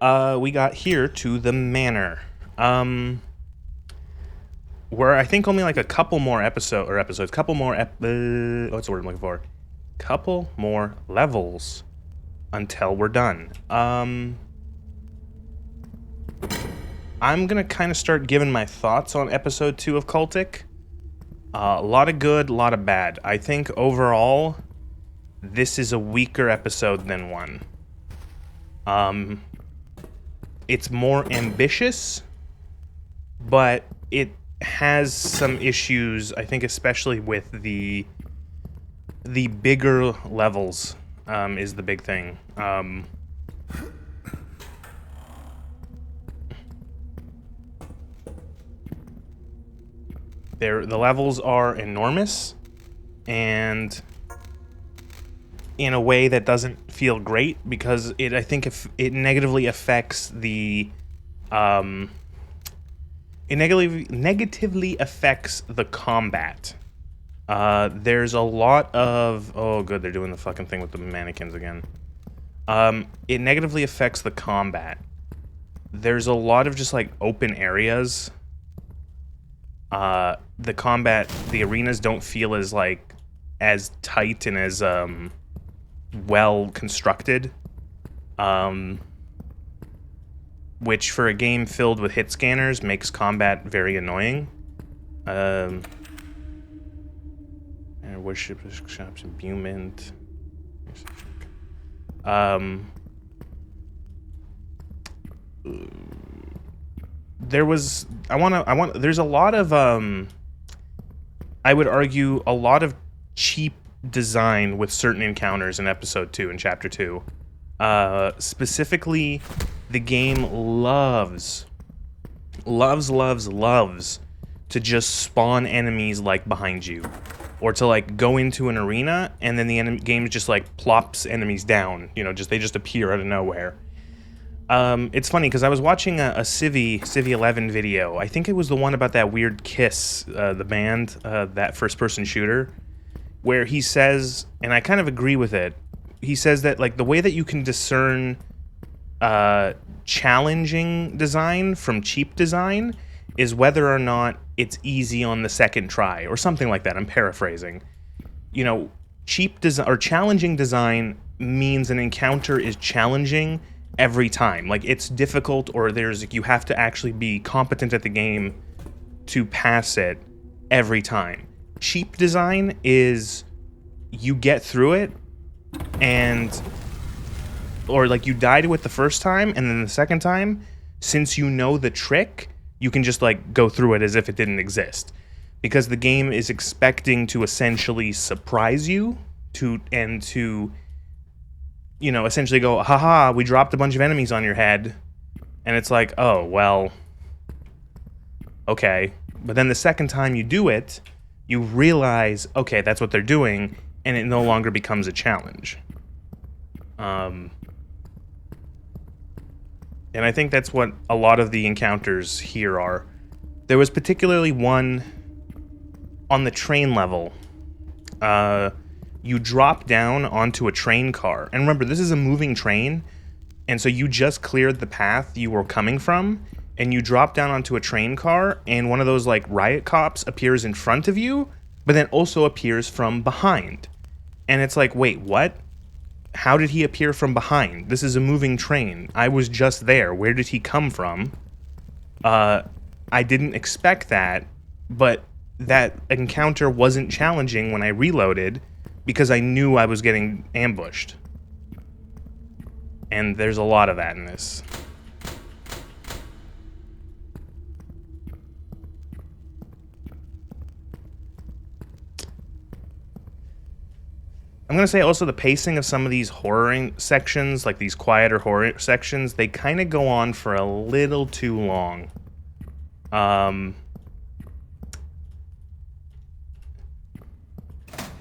We got here to the manor. We're I think only like a couple more couple more what's the word I'm looking for? Couple more levels until we're done. I'm gonna kind of start giving my thoughts on episode 2 of Cultic. A lot of good, a lot of bad. I think overall, this is a weaker episode than 1. It's more ambitious, but it has some issues, I think, especially with the bigger levels, is the big thing. The levels are enormous, and in a way that doesn't feel great, because I think it negatively affects the it negatively affects the combat. There's a lot of... Oh, good, they're doing the fucking thing with the mannequins again. It negatively affects the combat. There's a lot of just, like, open areas. The combat, the arenas don't feel as, like, as tight and as, well constructed. Which, for a game filled with hit scanners, makes combat very annoying. Worship shops, imbuement. There's a lot of, I would argue, a lot of cheap design with certain encounters in episode 2 and chapter 2. Specifically, the game loves to just spawn enemies, like, behind you. Or to, like, go into an arena, and then the game just, like, plops enemies down. You know, they just appear out of nowhere. It's funny, because I was watching a Civ 11 video. I think it was the one about that weird Kiss, the band, that first-person shooter, where he says, and I kind of agree with it, he says that, like, the way that you can discern challenging design from cheap design is whether or not it's easy on the second try, or something like that. I'm paraphrasing. You know, cheap design or challenging design means an encounter is challenging every time. Like, it's difficult, or you have to actually be competent at the game to pass it every time. Cheap design is you get through it, or like you died with the first time, and then the second time, since you know the trick, you can just, like, go through it as if it didn't exist. Because the game is expecting to essentially surprise you, to, you know, essentially go, haha, we dropped a bunch of enemies on your head. And it's like, oh, well, okay. But then the second time you do it, you realize, okay, that's what they're doing, and it no longer becomes a challenge. And I think that's what a lot of the encounters here are. There was particularly one on the train level. You drop down onto a train car. And remember, this is a moving train, and so you just cleared the path you were coming from, and you drop down onto a train car, and one of those, like, riot cops appears in front of you, but then also appears from behind. And it's like, wait, what? How did he appear from behind? This is a moving train. I was just there. Where did he come from? I didn't expect that, but that encounter wasn't challenging when I reloaded, because I knew I was getting ambushed. And there's a lot of that in this. I'm going to say also the pacing of some of these horror sections, like these quieter horror sections, they kind of go on for a little too long.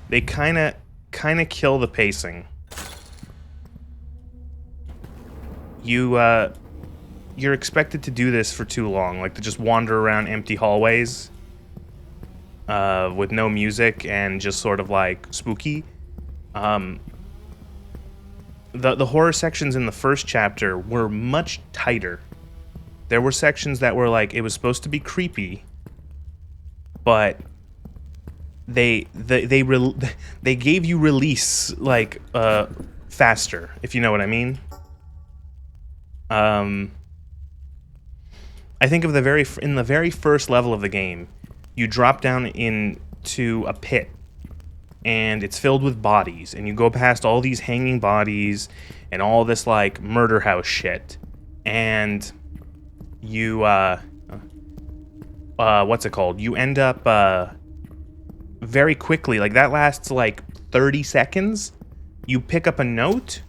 They kind of kill the pacing. You're expected to do this for too long, like to just wander around empty hallways with no music and just sort of like spooky. the horror sections in the first chapter were much tighter. There were sections that were like, it was supposed to be creepy, but they gave you release like faster, if you know what I mean. I think of in the very first level of the game, you drop down into a pit, and it's filled with bodies, and you go past all these hanging bodies and all this like murder house shit, and you what's it called? You end up very quickly, like that lasts like 30 seconds. You pick up a note,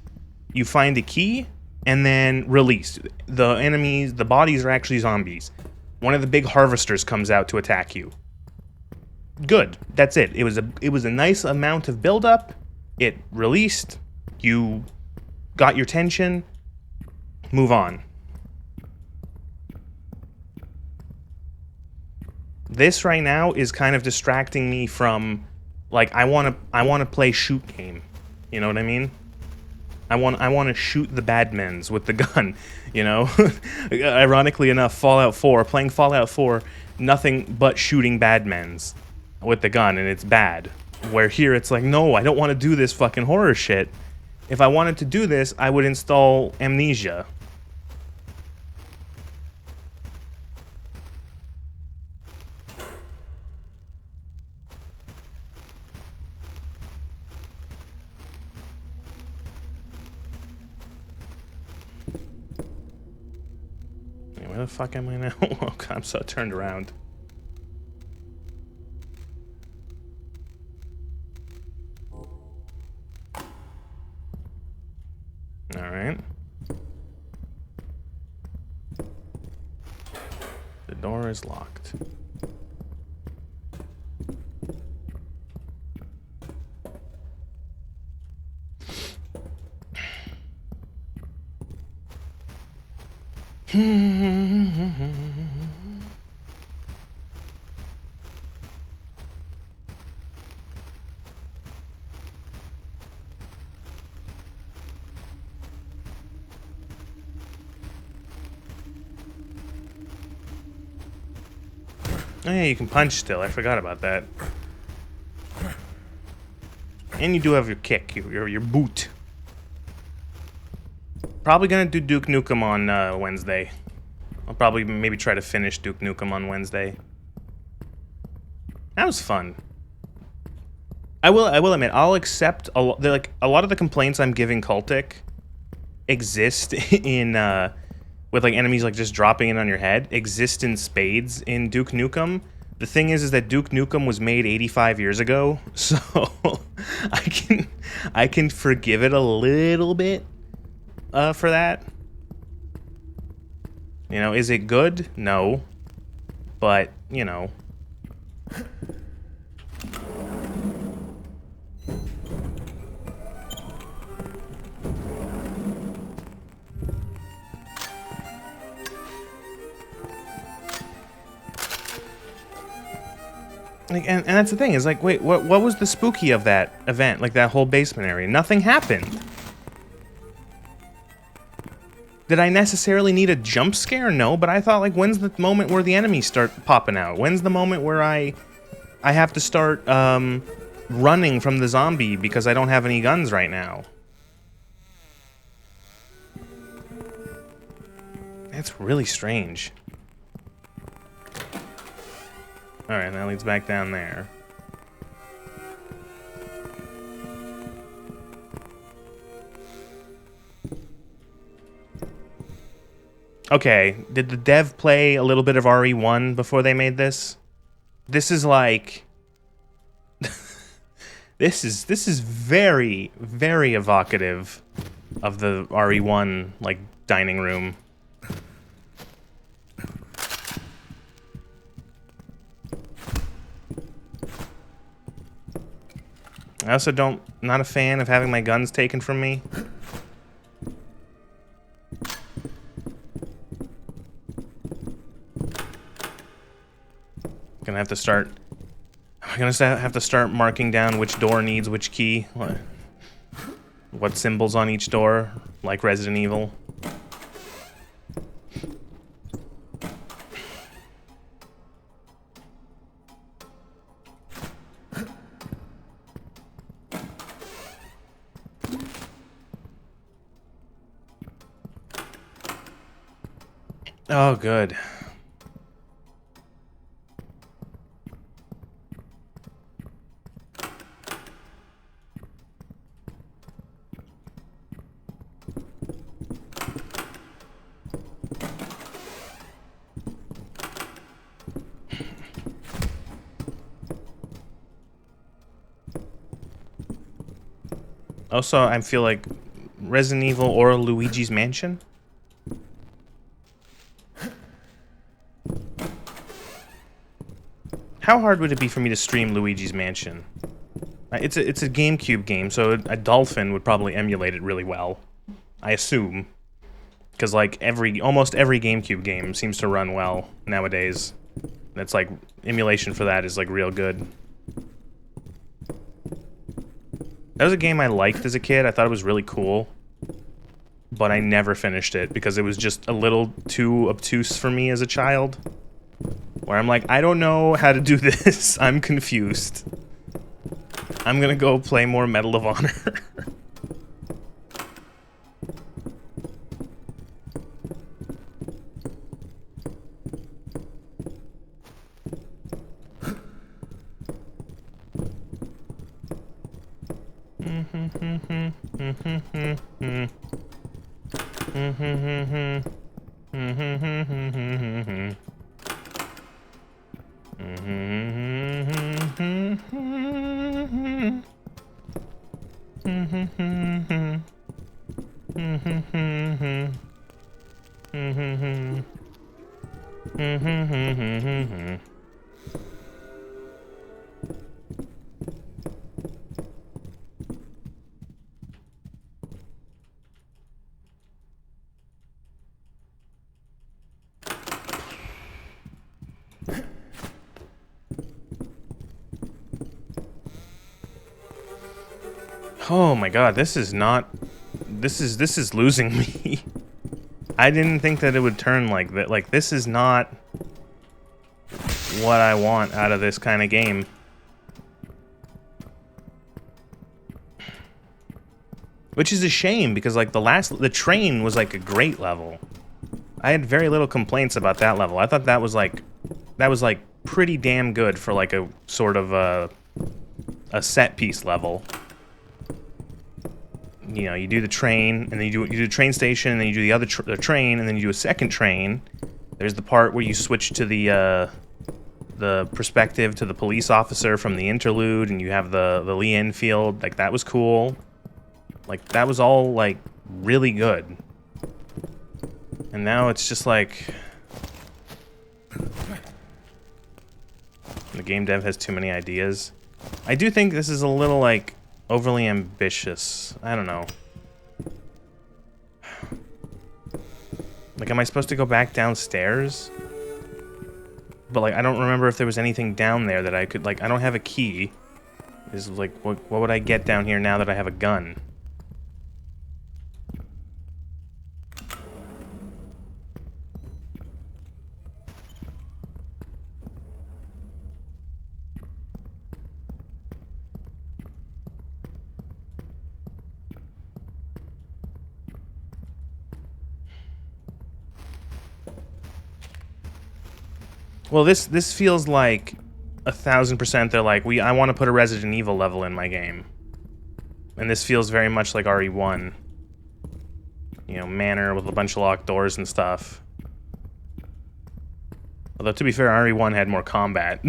you find a key, and then release. The enemies, the bodies are actually zombies. One of the big harvesters comes out to attack you. Good. That's it. It was a nice amount of build-up. It released. You got your tension. Move on. This right now is kind of distracting me from, like, I want to play shoot game. You know what I mean? I want to shoot the bad mens with the gun, you know? Ironically enough, playing Fallout 4, nothing but shooting bad mens with the gun, and it's bad. Where here it's like, no, I don't want to do this fucking horror shit. If I wanted to do this, I would install Amnesia. Where the fuck am I now? Oh, God, I'm so turned around. Alright. The door is locked. Oh yeah, you can punch still. I forgot about that. And you do have your kick, your boot. Probably gonna do Duke Nukem on Wednesday. I'll probably maybe try to finish Duke Nukem on Wednesday. That was fun. I will admit, I'll accept a lot of the complaints I'm giving CULTIC exist in with like enemies like just dropping in on your head, exist in spades in Duke Nukem. The thing is that Duke Nukem was made 85 years ago, so I can forgive it a little bit for that. You know, is it good? No. But, you know. Like, and that's the thing, is like, wait, what was the spooky of that event? Like, that whole basement area? Nothing happened. Did I necessarily need a jump scare? No, but I thought, like, when's the moment where the enemies start popping out? When's the moment where I have to start, running from the zombie because I don't have any guns right now? That's really strange. Alright, that leads back down there. Okay, did the dev play a little bit of RE1 before they made this? This is like... this is very, very evocative of the RE1, like, dining room. I also not a fan of having my guns taken from me. I'm gonna have to start marking down which door needs which key. what symbols on each door, like Resident Evil. Oh, good. Also, I feel like Resident Evil or Luigi's Mansion. How hard would it be for me to stream Luigi's Mansion? It's a GameCube game, so a Dolphin would probably emulate it really well, I assume, because like almost every GameCube game seems to run well nowadays. That's like emulation for that is like real good. That was a game I liked as a kid. I thought it was really cool, but I never finished it because it was just a little too obtuse for me as a child. Where I'm like, I don't know how to do this. I'm confused. I'm gonna go play more Medal of Honor. Oh my god, this is losing me. I didn't think that it would turn like that. Like, this is not what I want out of this kind of game. Which is a shame, because like the train was like a great level. I had very little complaints about that level. I thought that was like pretty damn good for like a sort of a set piece level. You know, you do the train, and then you do the train station, and then you do the other train, and then you do a second train. There's the part where you switch to the perspective to the police officer from the interlude, and you have the Lee Enfield. Like, that was cool. Like, that was all like really good. And now it's just like the game dev has too many ideas. I do think this is a little like overly ambitious. I don't know. Like, am I supposed to go back downstairs? But like, I don't remember if there was anything down there that I could, like, I don't have a key. Is like, what would I get down here now that I have a gun? Well, this feels like 1000% they're like, I want to put a Resident Evil level in my game. And this feels very much like RE1. You know, manor with a bunch of locked doors and stuff. Although, to be fair, RE1 had more combat.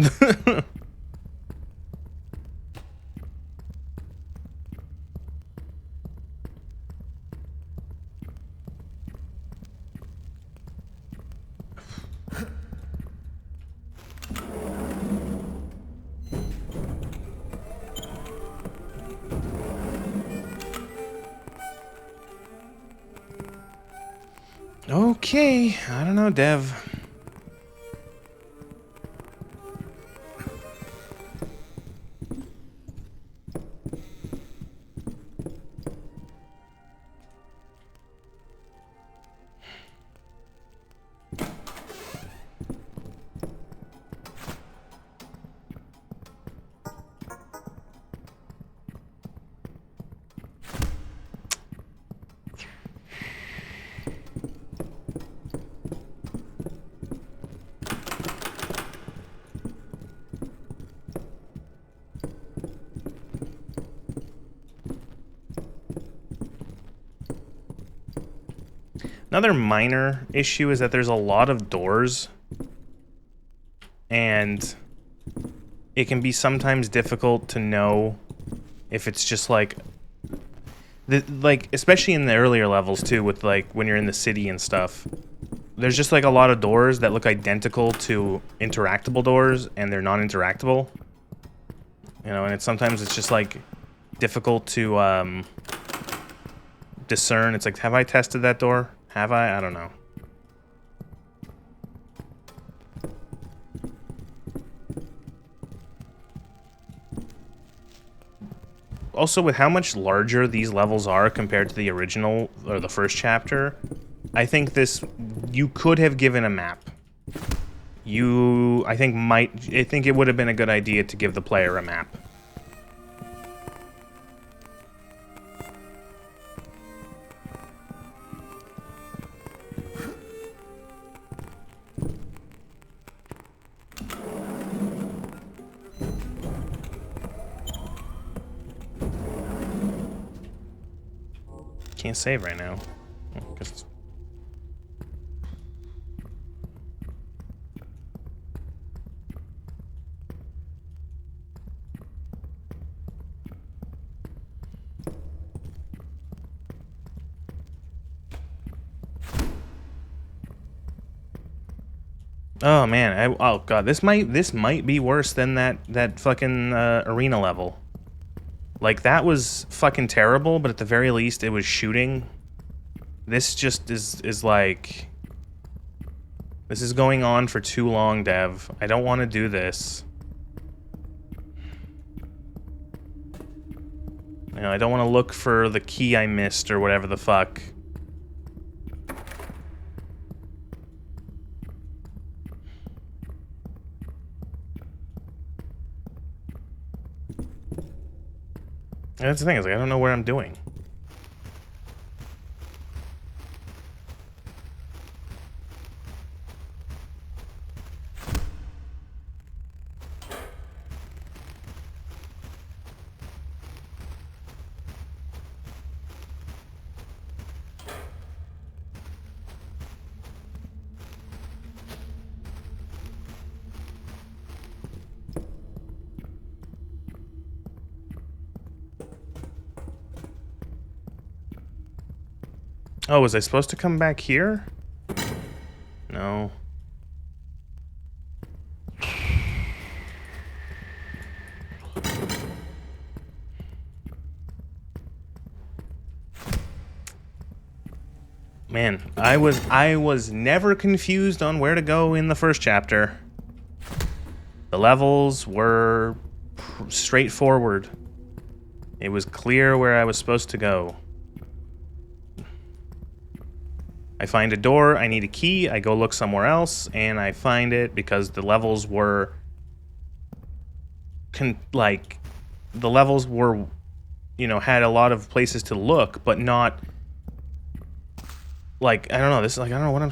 Okay, I don't know, Dev. Another minor issue is that there's a lot of doors, and it can be sometimes difficult to know if it's just like, especially in the earlier levels too, with like when you're in the city and stuff. There's just like a lot of doors that look identical to interactable doors, and they're non-interactable. You know, and sometimes it's just like difficult to discern. It's like, have I tested that door? Have I? I don't know. Also, with how much larger these levels are compared to the original, or the first chapter, I think you could have given a map. I think it would have been a good idea to give the player a map. Can't save right now. Oh man, oh god, this might be worse than that fucking arena level. Like, that was fucking terrible, but at the very least it was shooting. This just is like, this is going on for too long, Dev. I don't want to do this. You know, I don't want to look for the key I missed or whatever the fuck. And that's the thing, is like, I don't know where I'm doing. Oh, was I supposed to come back here? No. Man, I was never confused on where to go in the first chapter. The levels were straightforward. It was clear where I was supposed to go. I find a door, I need a key, I go look somewhere else, and I find it because the levels were... the levels were, you know, had a lot of places to look, but not... Like, I don't know, this is like, I don't know what I'm...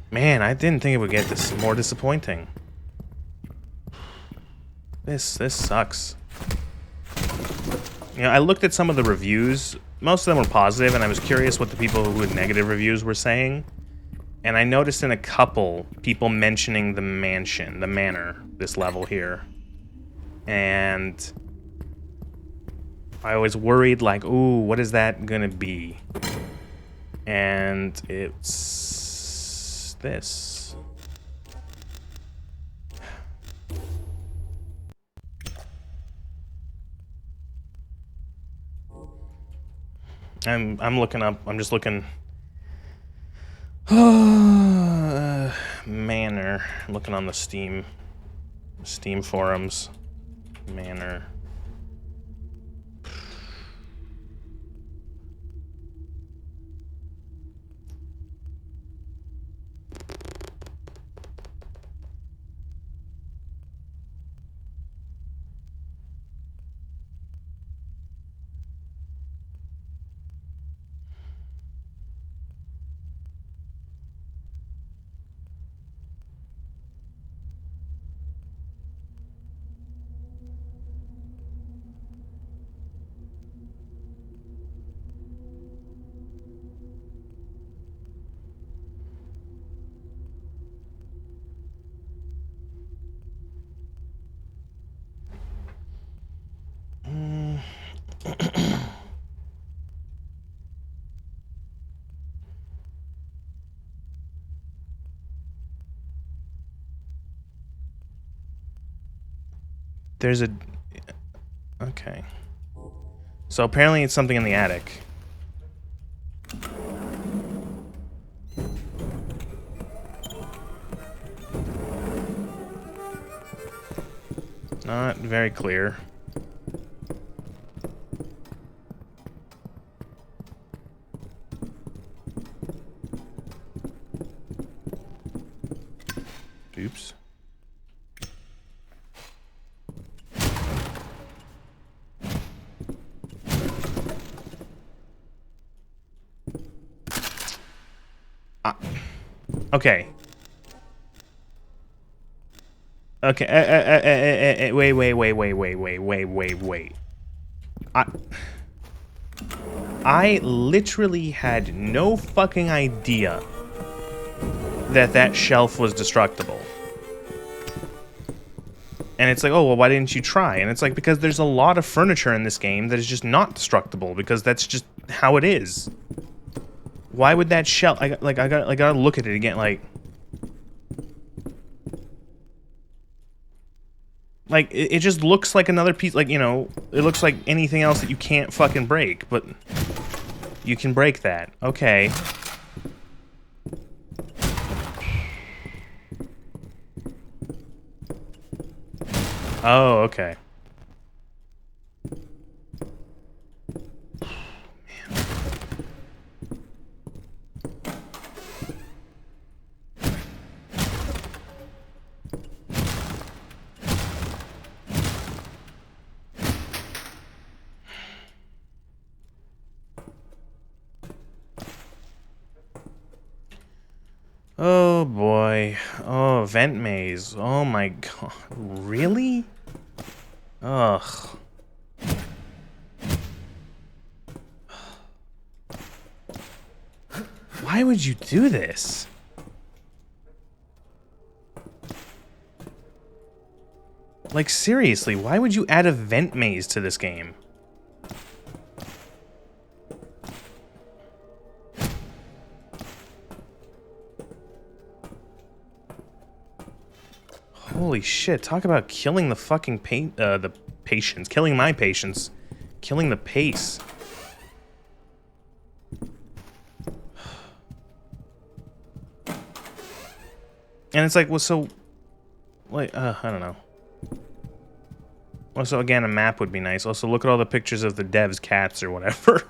Man, I didn't think it would get this more disappointing. This sucks. You know, I looked at some of the reviews. Most of them were positive, and I was curious what the people who had negative reviews were saying. And I noticed in a couple, people mentioning the manor, this level here. And I was worried, like, ooh, what is that gonna be? And it's this. I'm looking up. I'm just looking. Manor. I'm looking on the Steam forums. Manor. There's a... Okay. So apparently it's something in the attic. Not very clear. Oops. Okay. Okay. Wait. I literally had no fucking idea that that shelf was destructible. And it's like, oh, well, why didn't you try? And it's like, because there's a lot of furniture in this game that is just not destructible, because that's just how it is. Why would that shelf... I gotta look at it again, like... Like, it just looks like another piece, like, you know, it looks like anything else that you can't fucking break, but you can break that. Okay. Oh, okay. Oh boy. Oh, vent maze. Oh my god. Really? Ugh. Why would you do this? Like, seriously, why would you add a vent maze to this game? Holy shit, talk about killing the fucking the patience. Killing my patience. Killing the pace. And it's like, well, so... Like, I don't know. Also, again, a map would be nice. Also, look at all the pictures of the devs' cats or whatever.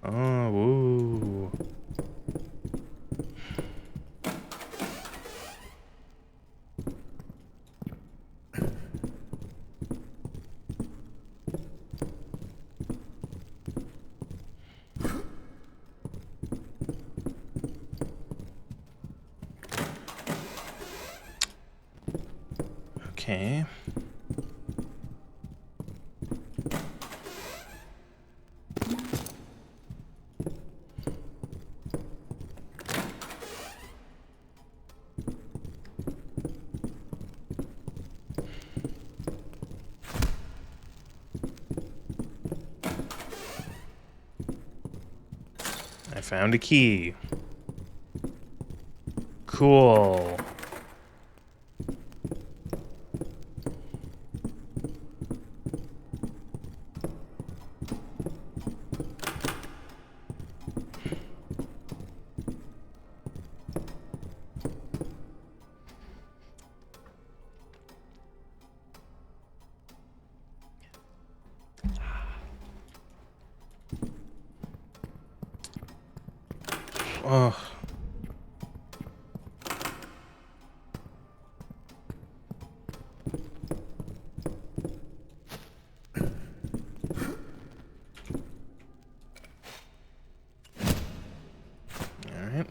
Oh, woo. Okay. I found a key. Cool. Ugh. Alright.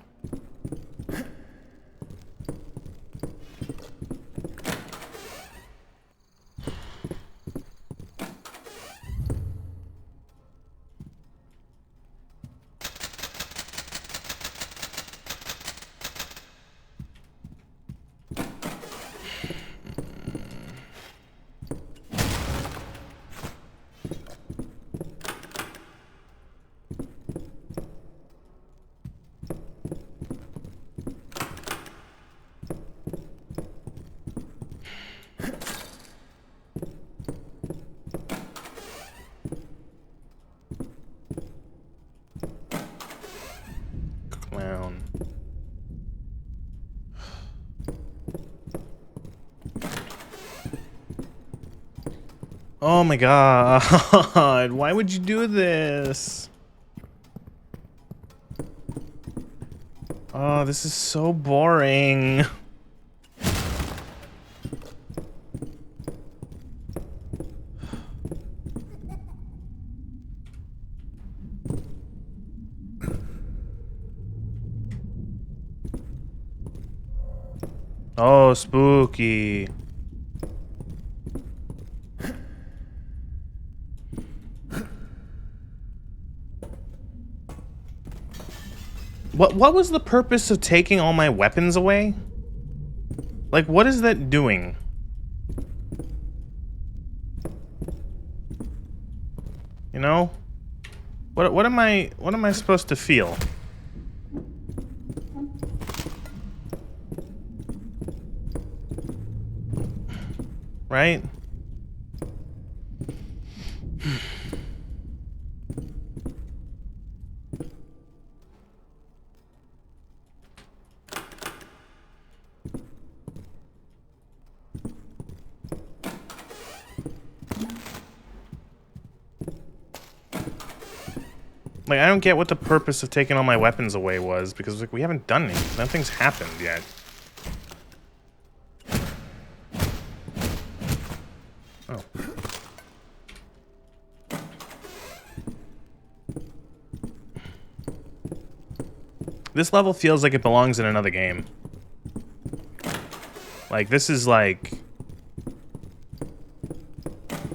Oh my god. Why would you do this? Oh, this is so boring. Oh, spooky. What was the purpose of taking all my weapons away? Like, what is that doing? You know? What am I supposed to feel? Right? Like, I don't get what the purpose of taking all my weapons away was, because, like, we haven't done anything. Nothing's happened yet. Oh. This level feels like it belongs in another game. Like, this is like...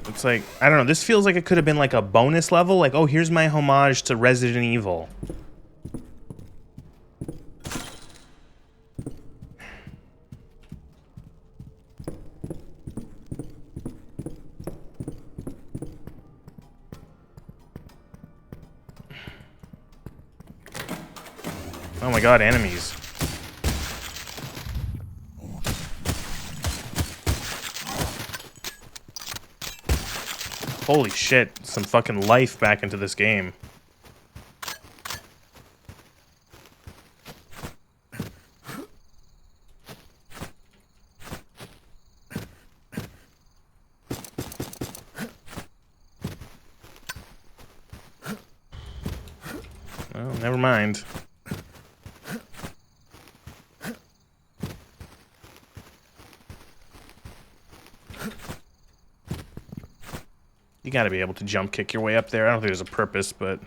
It's like, I don't know, this feels like it could have been like a bonus level. Like, oh, here's my homage to Resident Evil. Oh my god, enemies. Holy shit, some fucking life back into this game. Well, never mind. You gotta be able to jump kick your way up there. I don't think there's a purpose, but...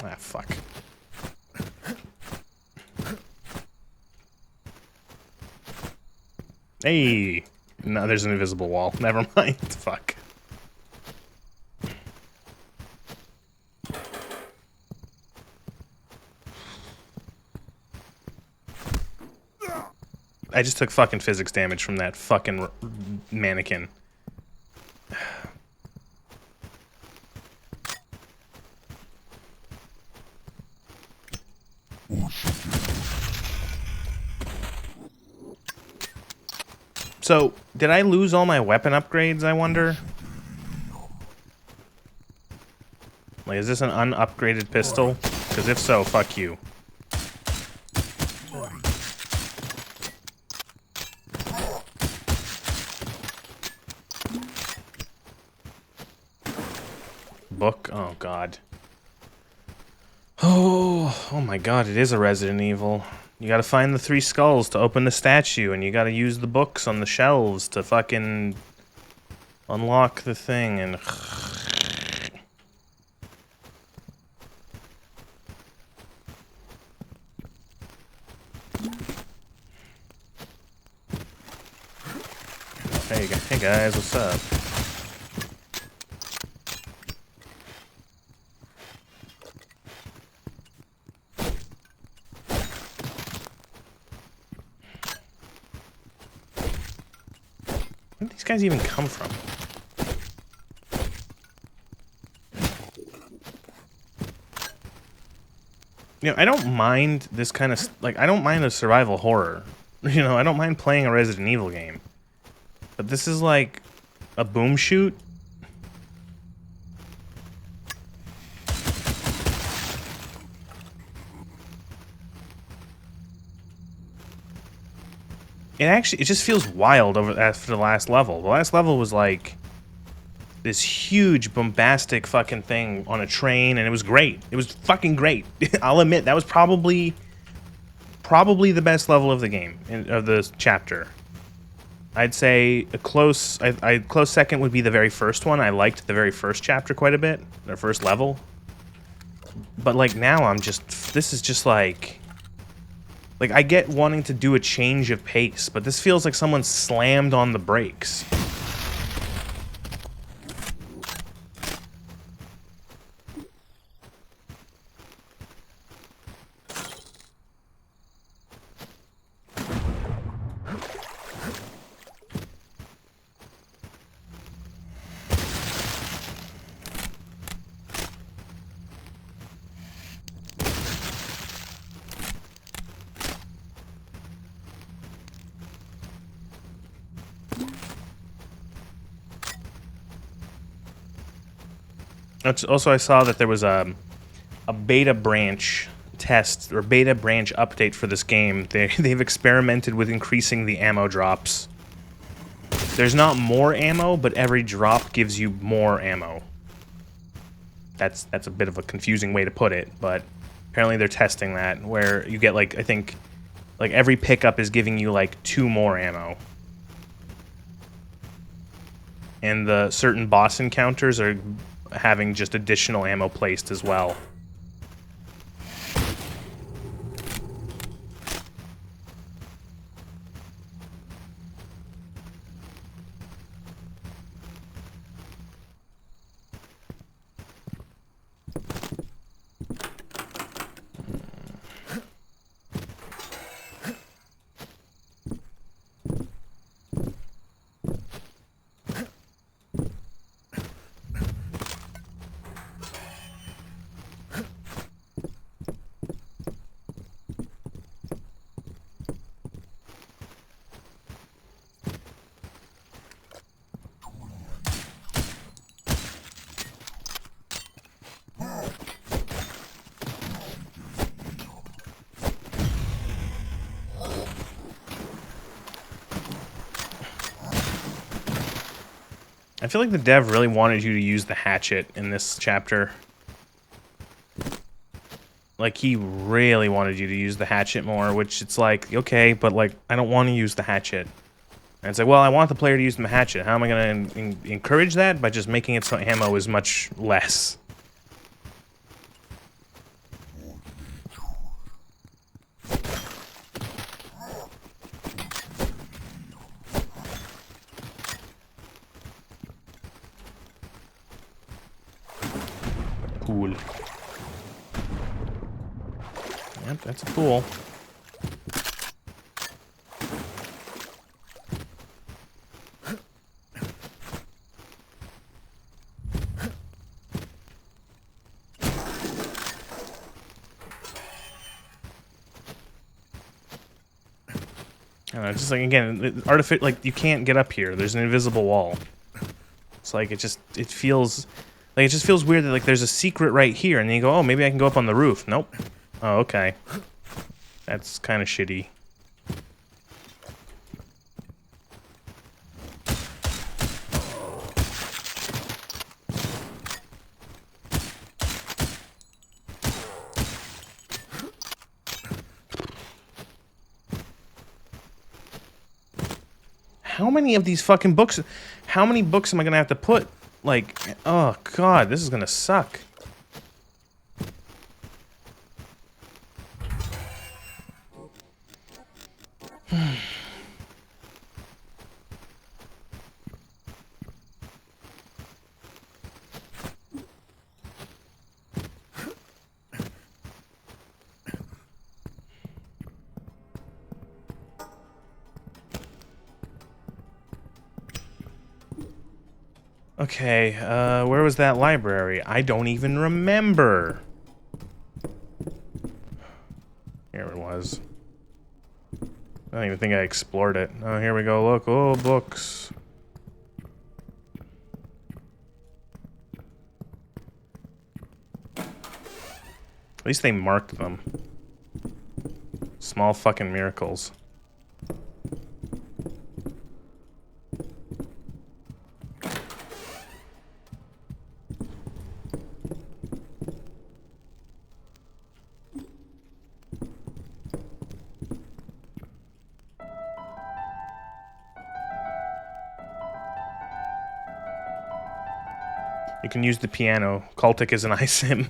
Ah, fuck. Hey! No, there's an invisible wall. Never mind. Fuck. I just took fucking physics damage from that fucking mannequin. So, did I lose all my weapon upgrades, I wonder? Like, is this an unupgraded pistol? Because if so, fuck you. Book? Oh, God. Oh my God, it is a Resident Evil. You gotta find the 3 skulls to open the statue, and you gotta use the books on the shelves to fucking unlock the thing, and... Hey guys, what's up? Where did these guys even come from? You know, I don't mind this kind of... Like, I don't mind a survival horror. You know, I don't mind playing a Resident Evil game. But this is like a boom shoot. it just feels wild over after the last level. The last level was like this huge bombastic fucking thing on a train, and it was great. It was fucking great. I'll admit that was probably the best level of the game, of the chapter. I'd say a close close second would be the very first one. I liked the very first chapter quite a bit, the first level. But like now this is just like I get wanting to do a change of pace, but this feels like someone slammed on the brakes. Also, I saw that there was a beta branch test or beta branch update for this game. They've experimented with increasing the ammo drops. There's not more ammo, but every drop gives you more ammo. That's a bit of a confusing way to put it, but apparently they're testing that, where you get like, I think, like every pickup is giving you like 2 more ammo. And the certain boss encounters are having just additional ammo placed as well. I feel like the dev really wanted you to use the hatchet in this chapter. Like, he really wanted you to use the hatchet more, which it's like, okay, but like, I don't want to use the hatchet. And it's like, well, I want the player to use the hatchet. How am I going to encourage that? By just making it so ammo is much less. Cool. Yep, that's a pool. I don't know, just like, again, like, you can't get up here. There's an invisible wall. It's like, it just feels weird that, like, there's a secret right here, and then you go, oh, maybe I can go up on the roof. Nope. Oh, okay. That's kind of shitty. How many of these fucking books? How many books am I gonna have to put? Like, oh god, this is gonna suck. Okay, where was that library? I don't even remember. Here it was. I don't even think I explored it. Oh, here we go, look. Oh, books. At least they marked them. Small fucking miracles. You can use the piano. CULTIC is an iSim.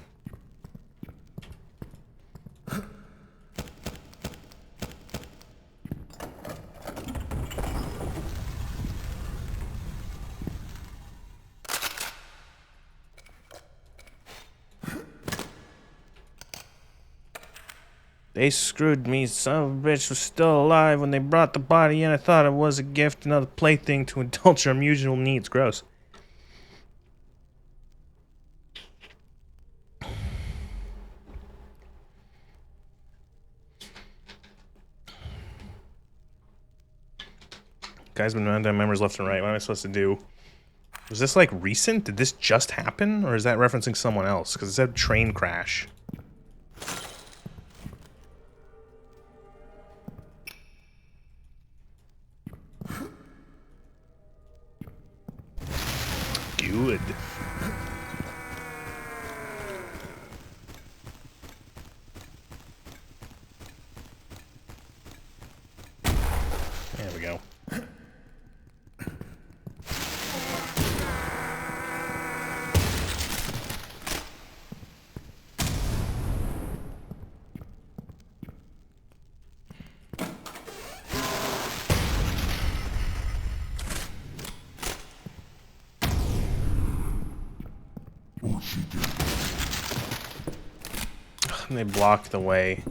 They screwed me. Son of a bitch was still alive when they brought the body in. I thought it was a gift, another plaything to indulge our mutual needs. Gross. Guys been running down members left and right. What am I supposed to do? Was this like recent? Did this just happen? Or is that referencing someone else? Because it said train crash. Good. There we go. And they blocked the way.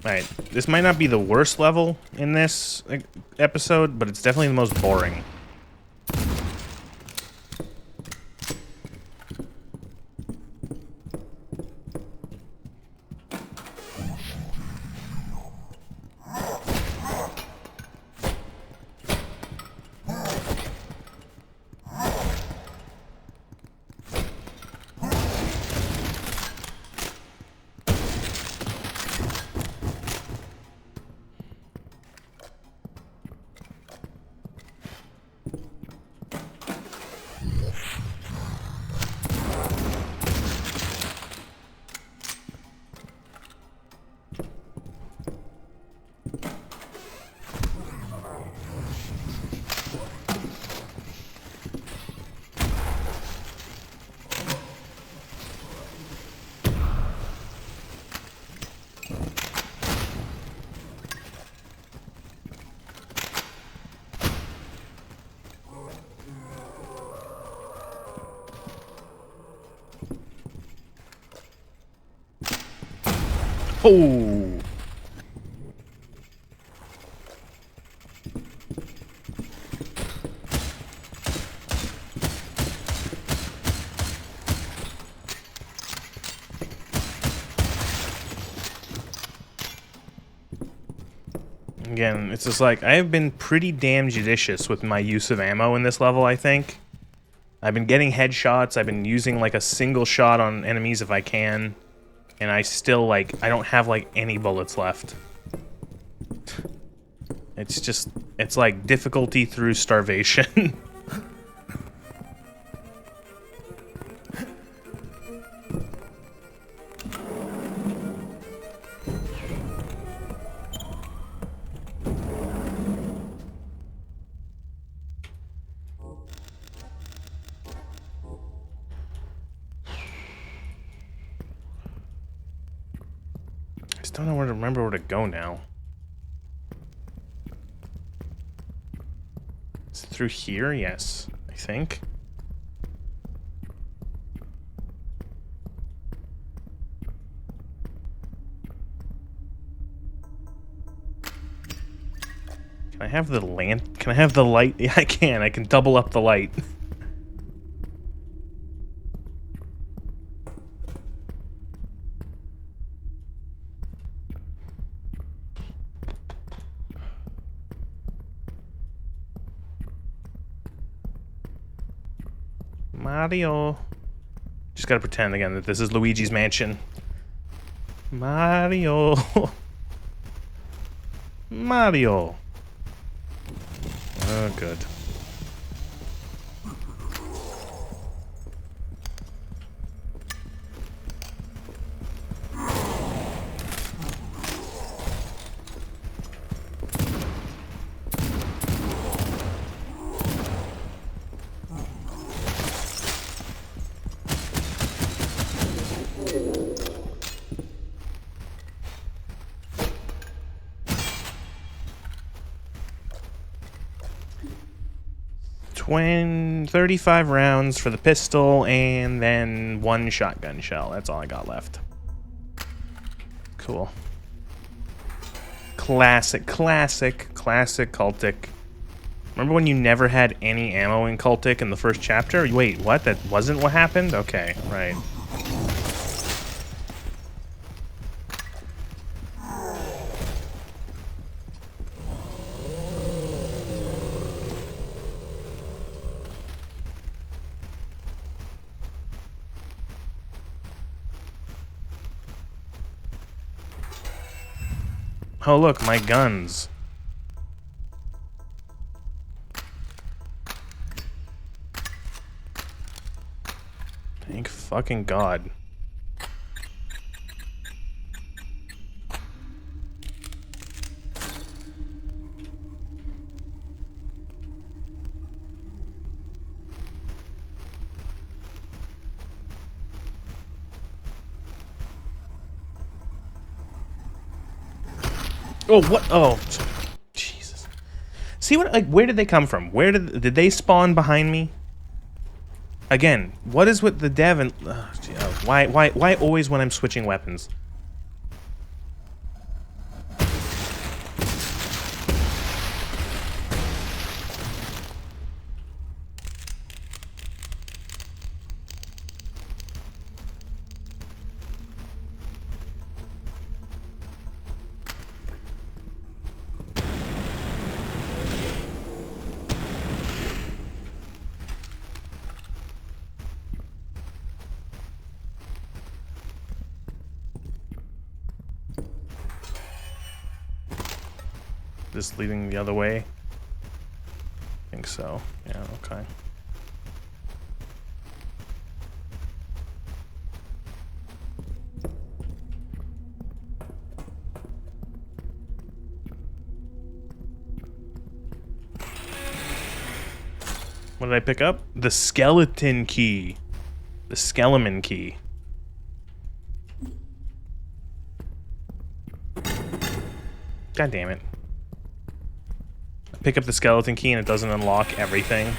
Alright, this might not be the worst level in this episode, but it's definitely the most boring. Oh! Again, it's just like, I have been pretty damn judicious with my use of ammo in this level, I think. I've been getting headshots, I've been using like a single shot on enemies if I can. And I still, like, I don't have, like, any bullets left. It's just, it's like difficulty through starvation. I just don't know where to remember where to go now. Is it through here? Yes, I think. Can I have the lamp? Can I have the light? Yeah, I can. I can double up the light. Mario. Just gotta pretend again that this is Luigi's mansion. Mario. Mario. Oh, good. 35 rounds for the pistol, and then 1 shotgun shell. That's all I got left. Cool. Classic Cultic. Remember when you never had any ammo in Cultic in the first chapter? Wait, what? That wasn't what happened? Okay, right. Oh, look, my guns. Thank fucking God. Oh, what? Oh, Jesus. See what? Like, where did they come from? Where did they spawn behind me? Again, what is with the dev and why always when I'm switching weapons? This leading the other way? I think so. Yeah, okay. What did I pick up? The skeleton key. The skeleton key. God damn it. Pick up the skeleton key and it doesn't unlock everything.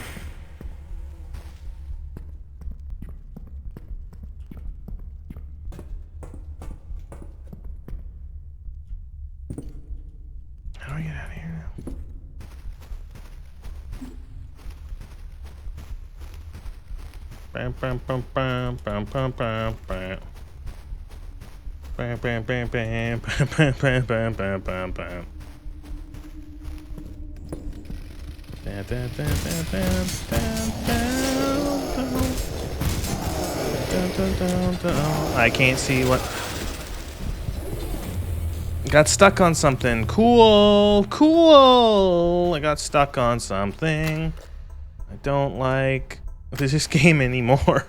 How do I get out of here now? Bam, bam, bam, bam, bam, bam, bam, bam. Bam, bam, bam, bam, bam, bam, bam, bam, bam, bam. I can't see what. Got stuck on something. Cool. I got stuck on something. I don't like this game anymore.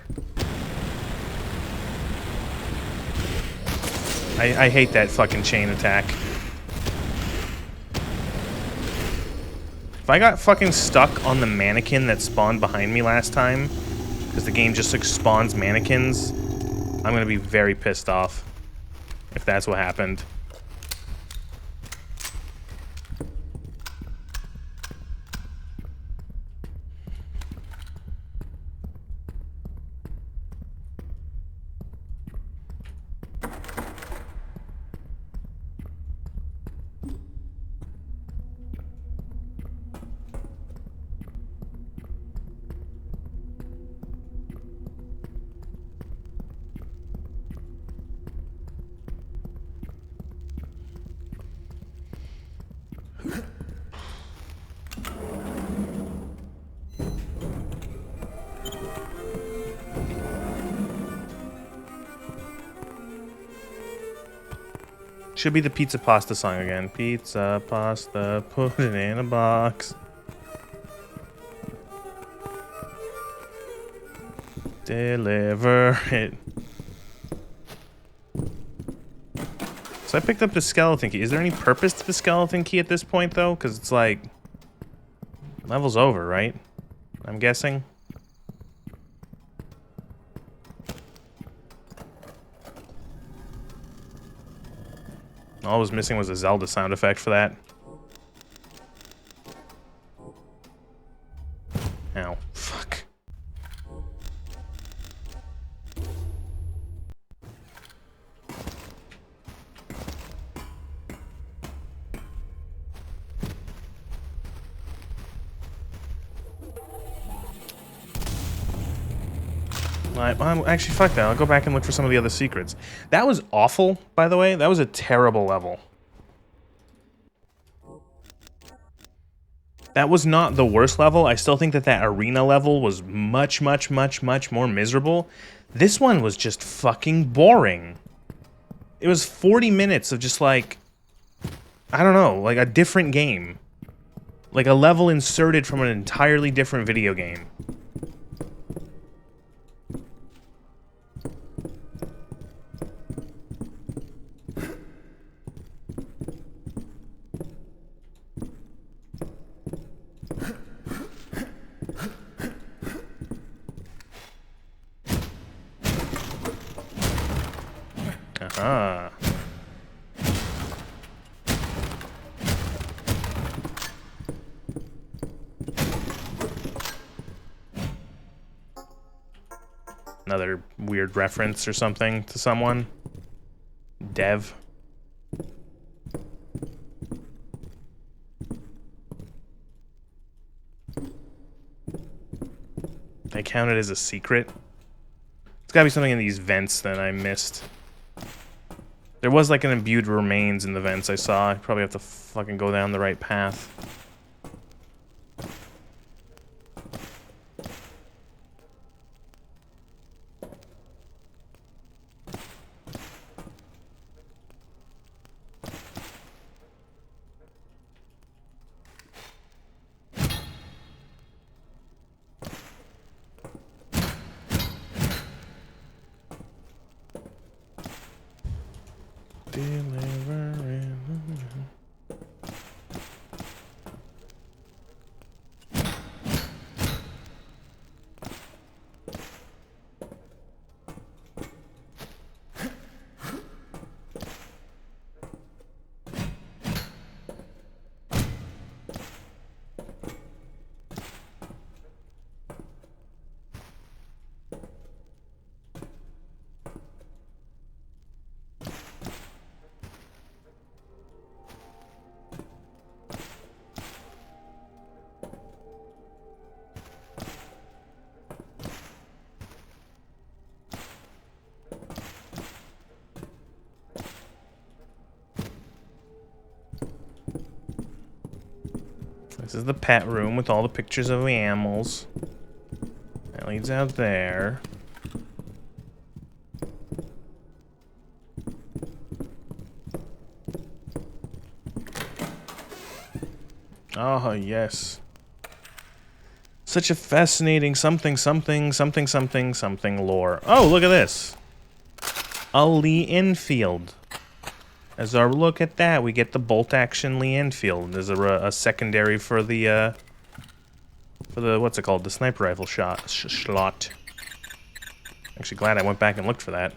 I hate that fucking chain attack. If I got fucking stuck on the mannequin that spawned behind me last time, because the game just like spawns mannequins, I'm gonna be very pissed off if that's what happened. Should be the pizza pasta song again. Pizza pasta, put it in a box. Deliver it. So I picked up the skeleton key. Is there any purpose to the skeleton key at this point, though? Because it's like... level's over, right? I'm guessing. All I was missing was a Zelda sound effect for that. Ow. Actually, fuck that. I'll go back and look for some of the other secrets. That was awful, by the way. That was a terrible level. That was not the worst level. I still think that that arena level was much, much, much, much more miserable. This one was just fucking boring. It was 40 minutes of just like, I don't know, like a different game. Like a level inserted from an entirely different video game. Aha. Another weird reference or something to someone. Dev. They counted as a secret. It's gotta be something in these vents that I missed. There was like an imbued remains in the vents I saw. I probably have to fucking go down the right path. This is the pet room with all the pictures of the animals. That leads out there. Oh, yes. Such a fascinating something lore. Oh, look at this. A Lee Enfield. As our look at that, we get the bolt action Lee Enfield. There's a secondary for the what's it called? The sniper rifle slot. Actually, glad I went back and looked for that.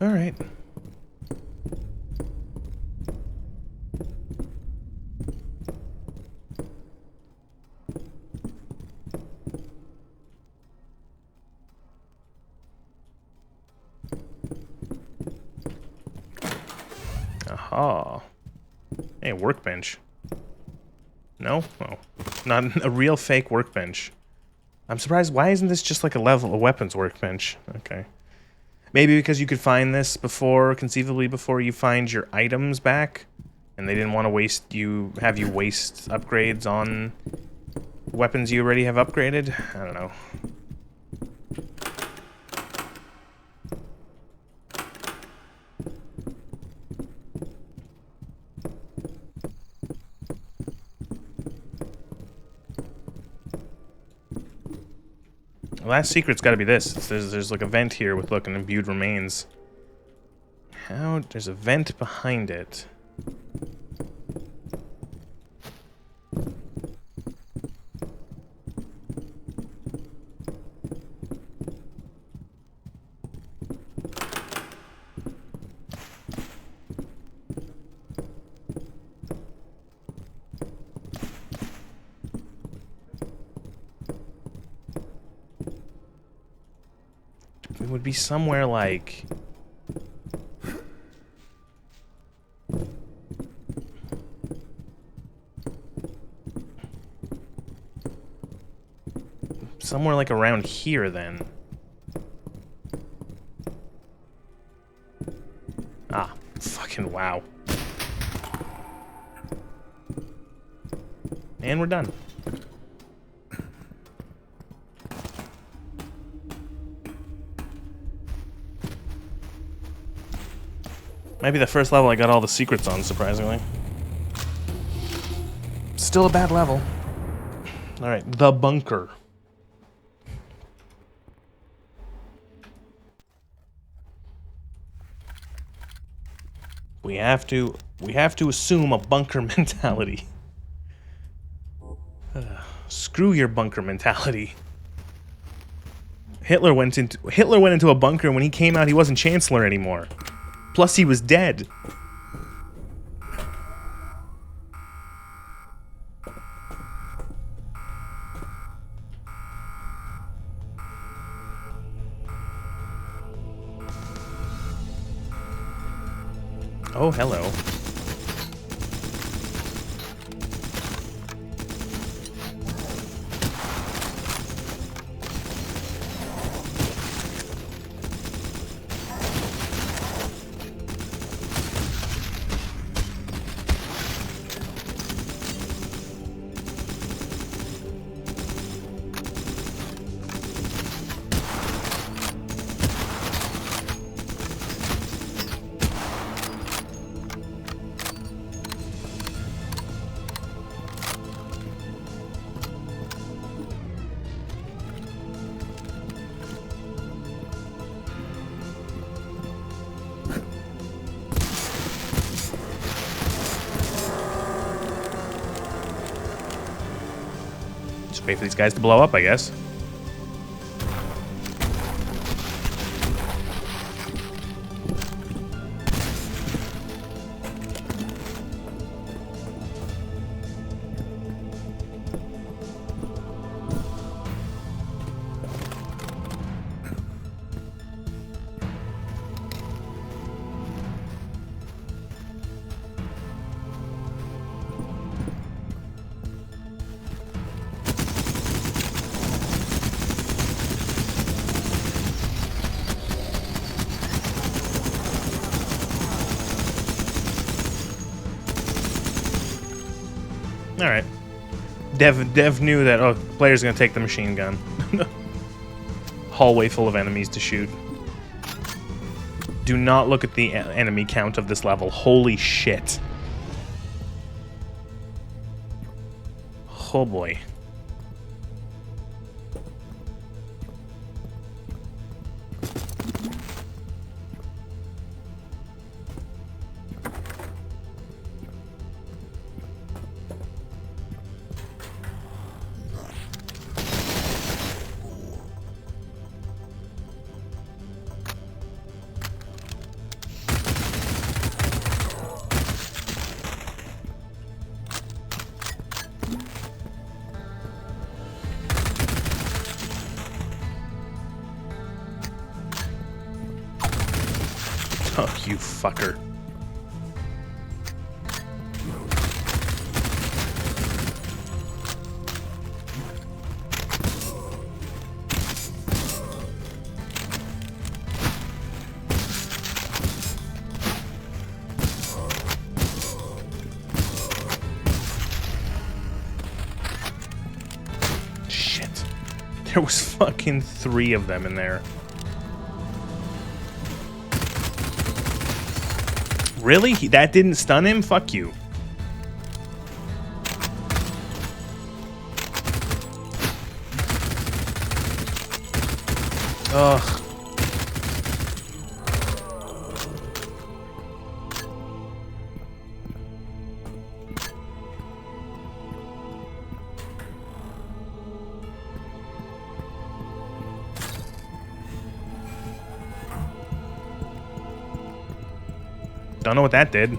All right. Aha. Hey, workbench. No? Oh. Not a real fake workbench. I'm surprised, why isn't this just like a weapons workbench? Okay. Maybe because you could find this conceivably before you find your items back, and they didn't want to have you waste upgrades on weapons you already have upgraded? I don't know. The last secret's gotta be this. There's like a vent here with, look, an imbued remains. There's a vent behind it. would be somewhere like... somewhere like around here, then. Ah, fucking wow. And we're done. Might be the first level I got all the secrets on, surprisingly. Still a bad level. Alright, the bunker. We have to assume a bunker mentality. Screw your bunker mentality. Hitler went into a bunker, and when he came out, he wasn't chancellor anymore. Plus, he was dead. Oh, hello. Just wait for these guys to blow up, I guess. Alright. Dev knew that, oh, player's gonna take the machine gun. Hallway full of enemies to shoot. Do not look at the enemy count of this level. Holy shit. Oh boy. Oh, you fucker. Shit. There was fucking 3 of them in there. Really? That didn't stun him? Fuck you. Ugh. Don't know what that did.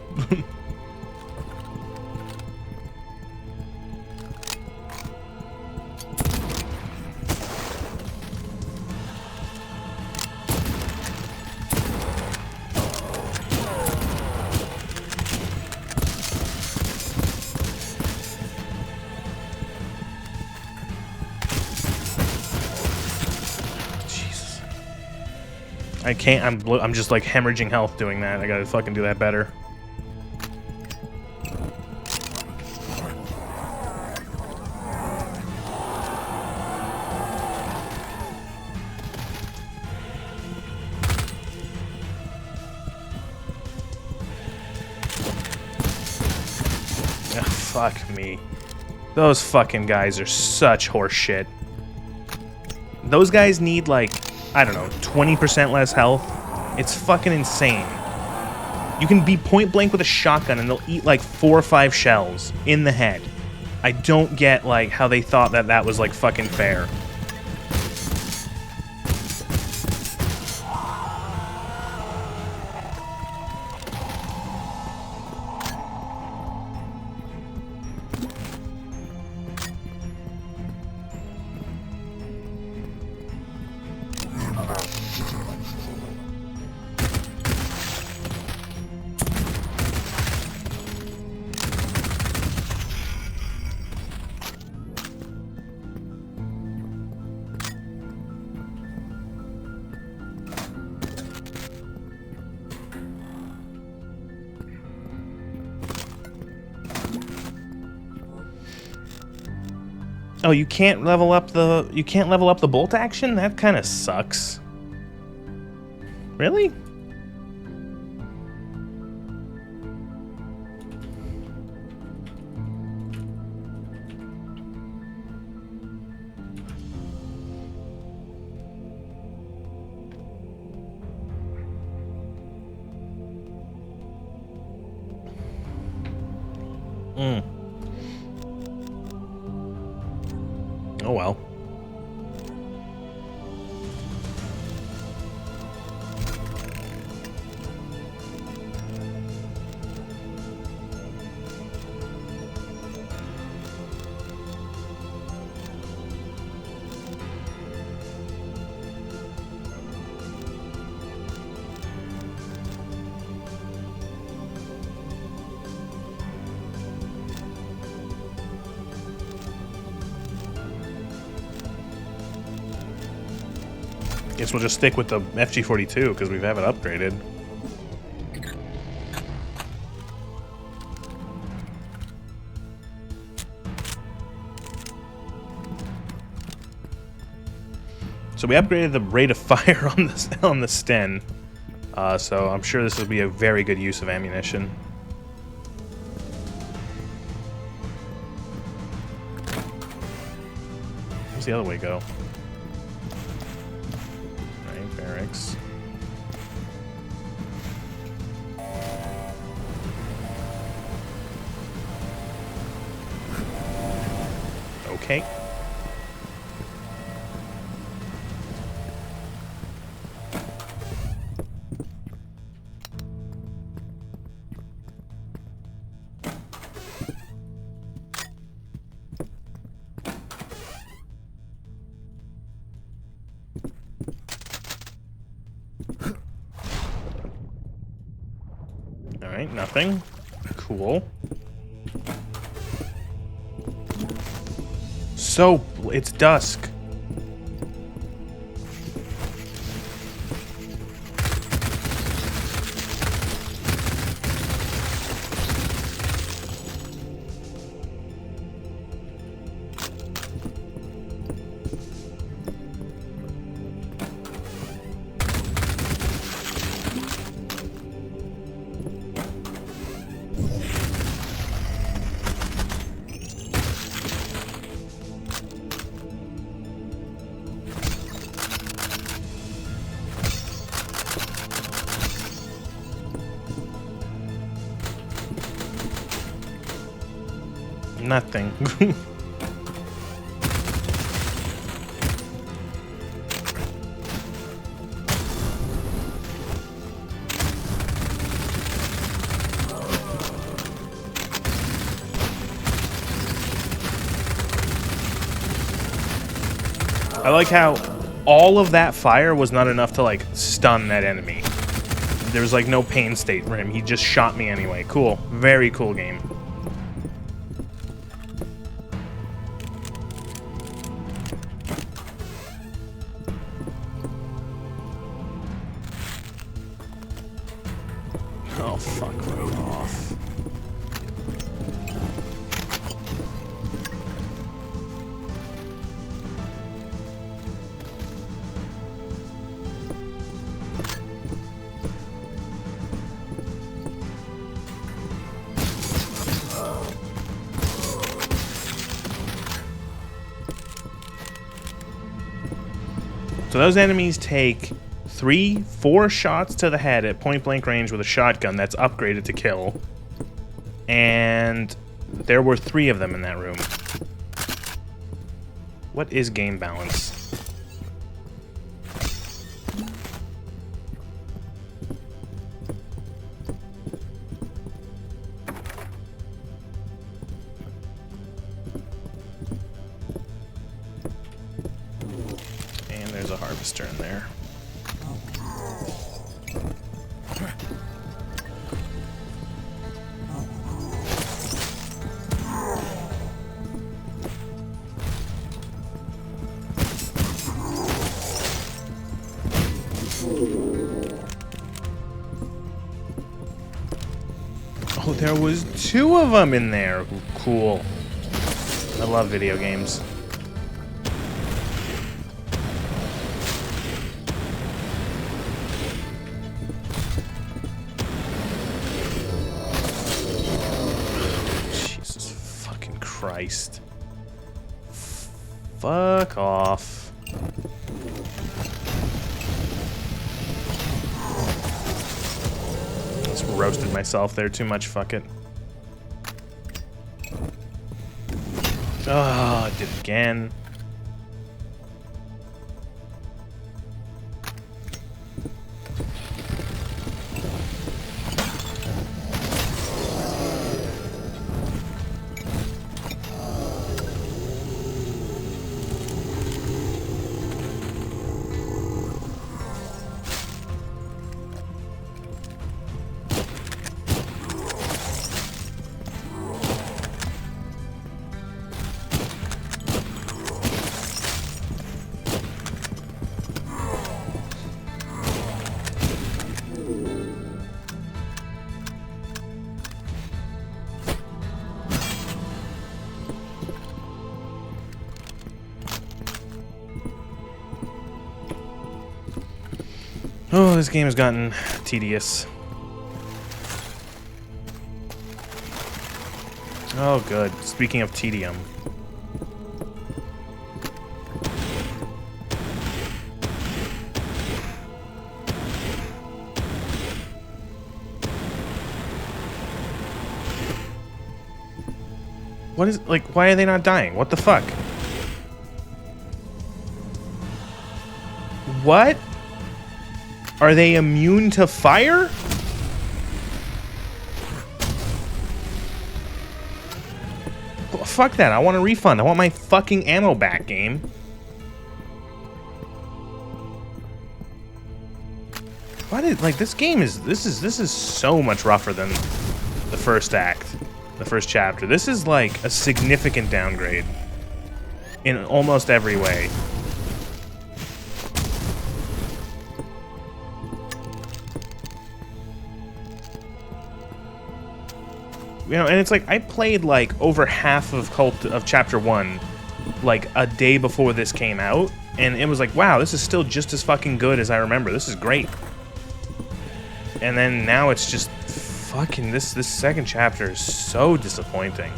I can't. I'm just like hemorrhaging health doing that. I gotta fucking do that better. Ugh, fuck me. Those fucking guys are such horse shit. Those guys need like, I don't know, 20% less health. It's fucking insane. You can be point blank with a shotgun and they'll eat like 4 or 5 shells in the head. I don't get like how they thought that that was like fucking fair. Oh, you can't level up the bolt action? That kind of sucks. Really? Oh well. Guess we'll just stick with the FG-42 because we have it upgraded. So we upgraded the rate of fire on the Sten, so I'm sure this will be a very good use of ammunition. Where's the other way go? Barracks. Okay. Alright, nothing. Cool. So, it's dusk. Nothing. I like how all of that fire was not enough to like stun that enemy. There was like no pain state for him. He just shot me anyway. Cool. Very cool game. Oh, fuck right off. So those enemies take 3-4 shots to the head at point-blank range with a shotgun that's upgraded to kill. And there were 3 of them in that room. What is game balance? And there's a harvester in there. Oh, there was 2 of them in there. Cool. I love video games. Jesus fucking Christ. Fuck off. Roasted myself there too much, fuck it. Oh, I did it again. Oh, this game has gotten tedious. Oh, good. Speaking of tedium. What is, like, why are they not dying? What the fuck? What? Are they immune to fire? Well, fuck that. I want a refund. I want my fucking ammo back, game. What is, like, this game is, this is so much rougher than the first act, the first chapter. This is like a significant downgrade in almost every way. You know, and it's like, I played like over half of chapter 1 like a day before this came out, and it was like, wow, this is still just as fucking good as I remember. This is great. And then now it's just fucking, this second chapter is so disappointing.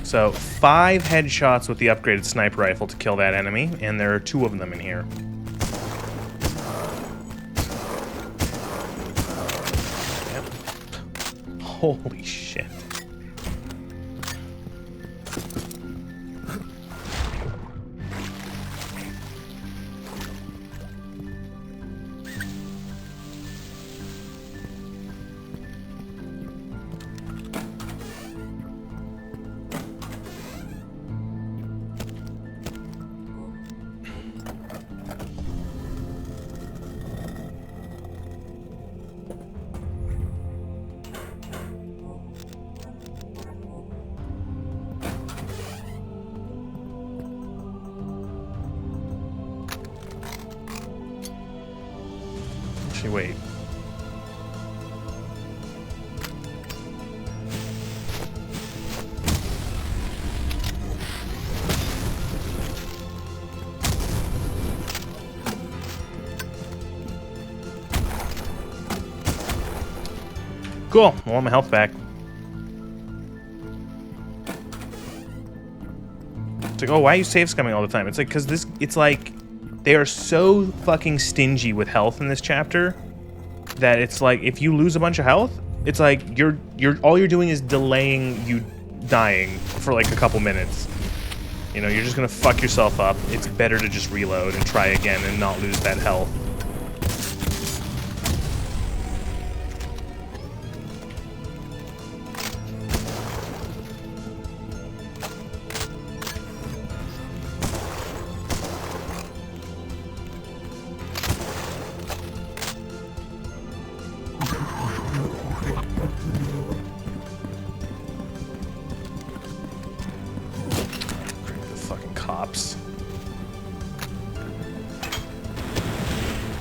So, 5 headshots with the upgraded sniper rifle to kill that enemy, and there are 2 of them in here. Yep. Holy shit. Actually, wait. Cool. I want my health back. It's like, oh, why are you save scumming all the time? It's like, because this, it's like, they are so fucking stingy with health in this chapter that it's like, if you lose a bunch of health, it's like, all you're doing is delaying you dying for like a couple minutes. You know, you're just gonna fuck yourself up. It's better to just reload and try again and not lose that health.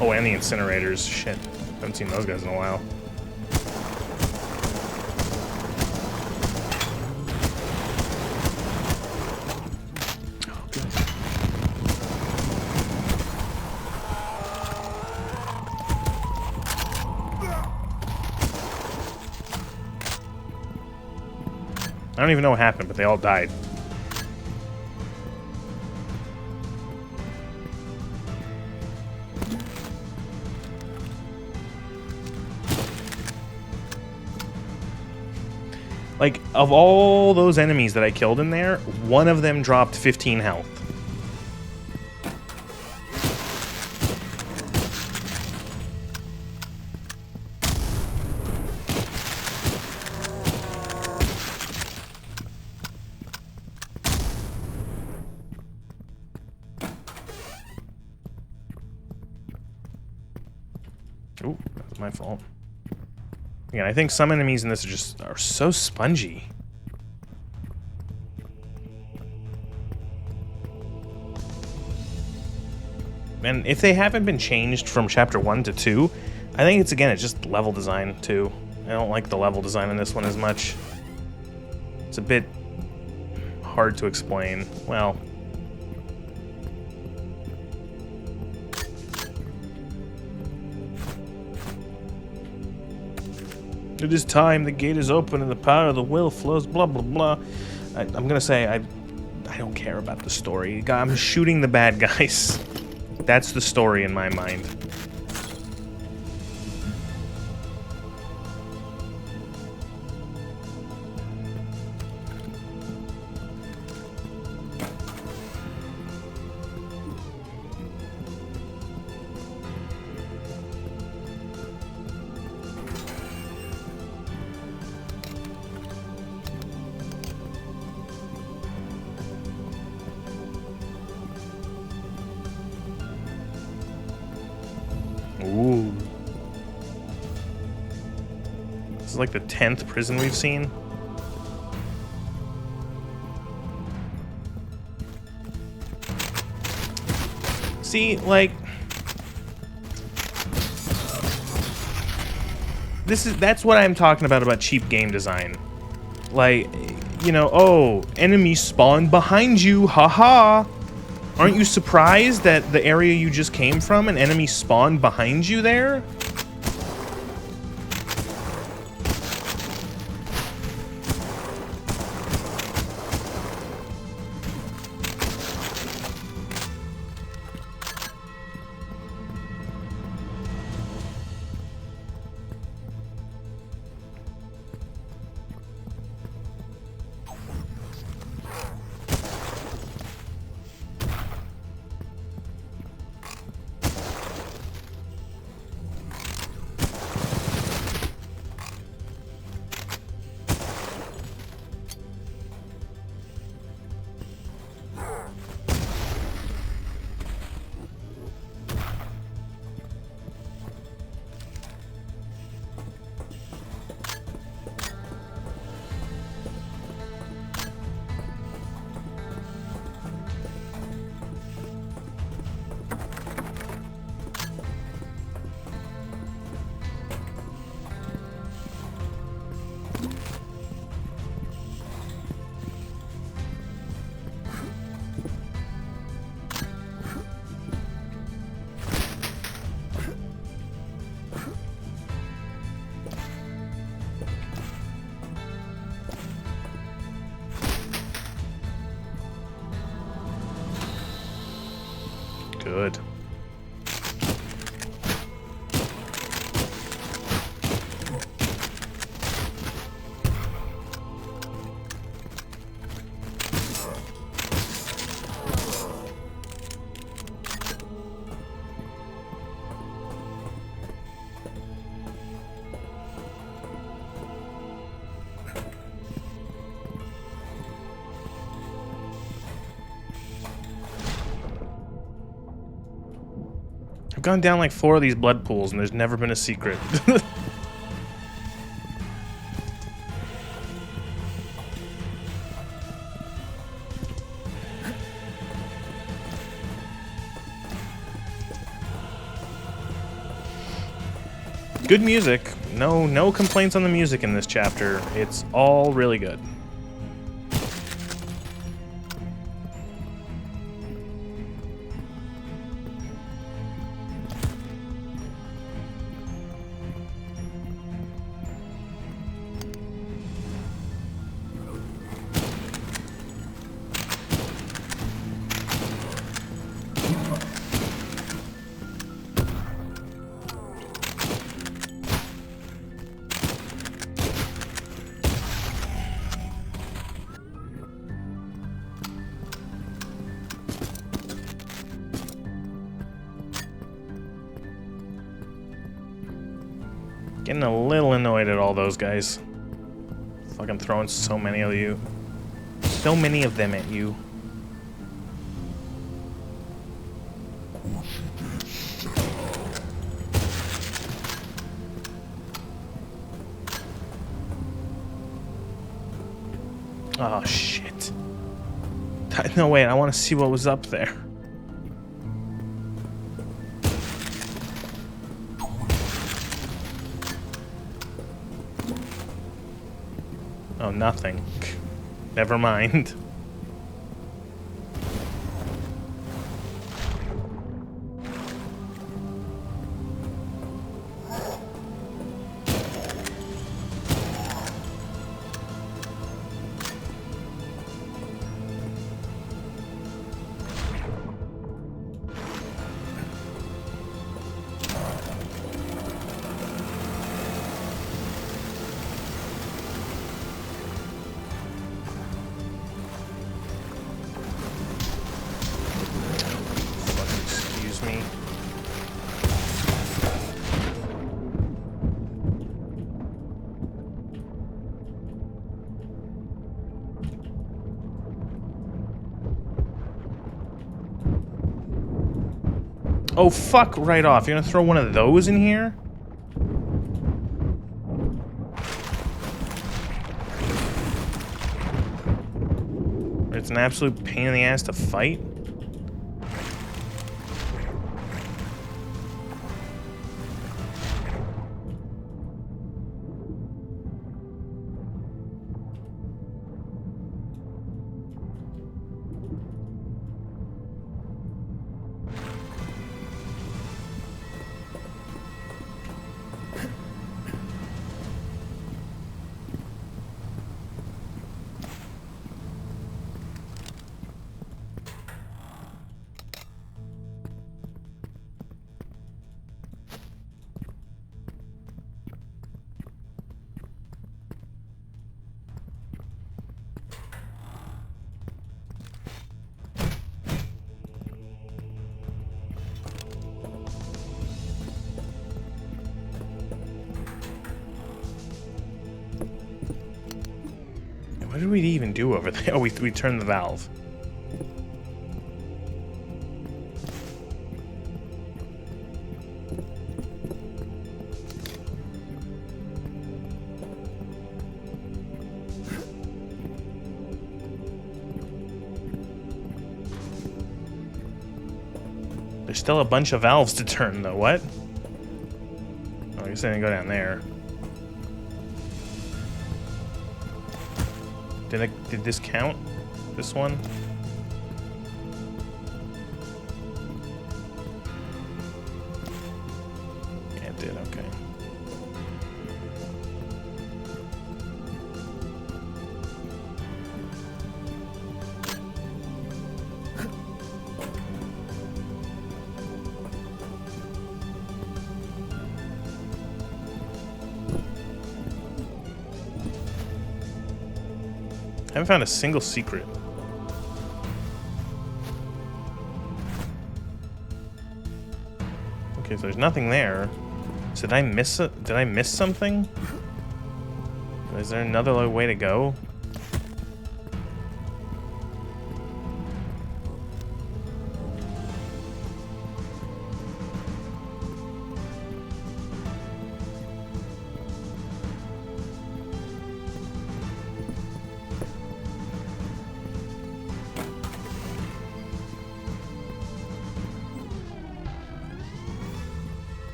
Oh, and the incinerators. Shit. Haven't seen those guys in a while. Oh, good. I don't even know what happened, but they all died. Like, of all those enemies that I killed in there, one of them dropped 15 health. Ooh, that was my fault. Again, I think some enemies in this are so spongy. And if they haven't been changed from chapter 1 to 2, I think it's just level design too. I don't like the level design in this one as much. It's a bit hard to explain. Well, it is time, the gate is open and the power of the will flows, blah, blah, blah. I'm gonna say, I don't care about the story. I'm shooting the bad guys. That's the story in my mind. Ooh. This is like the 10th prison we've seen. See, like, that's what I'm talking about cheap game design. Like, you know, oh, enemies spawn behind you, haha. Aren't you surprised that the area you just came from, an enemy spawned behind you there? Good. I've gone down like 4 of these blood pools and there's never been a secret. Good music. No complaints on the music in this chapter. It's all really good. Getting a little annoyed at all those guys. Fucking throwing so many of you. So many of them at you. Oh, shit. No, wait, I want to see what was up there. Oh, nothing. Never mind. Oh, fuck right off. You're gonna throw one of those in here? It's an absolute pain in the ass to fight? What did we even do over there? Oh, we turned the valve. There's still a bunch of valves to turn, though. What? Oh, I guess I didn't go down there. Did this count? This one? Yeah, it did, okay. haven't found a single secret. Okay, so there's nothing there. So did I miss it? Did I miss something? Is there another way to go?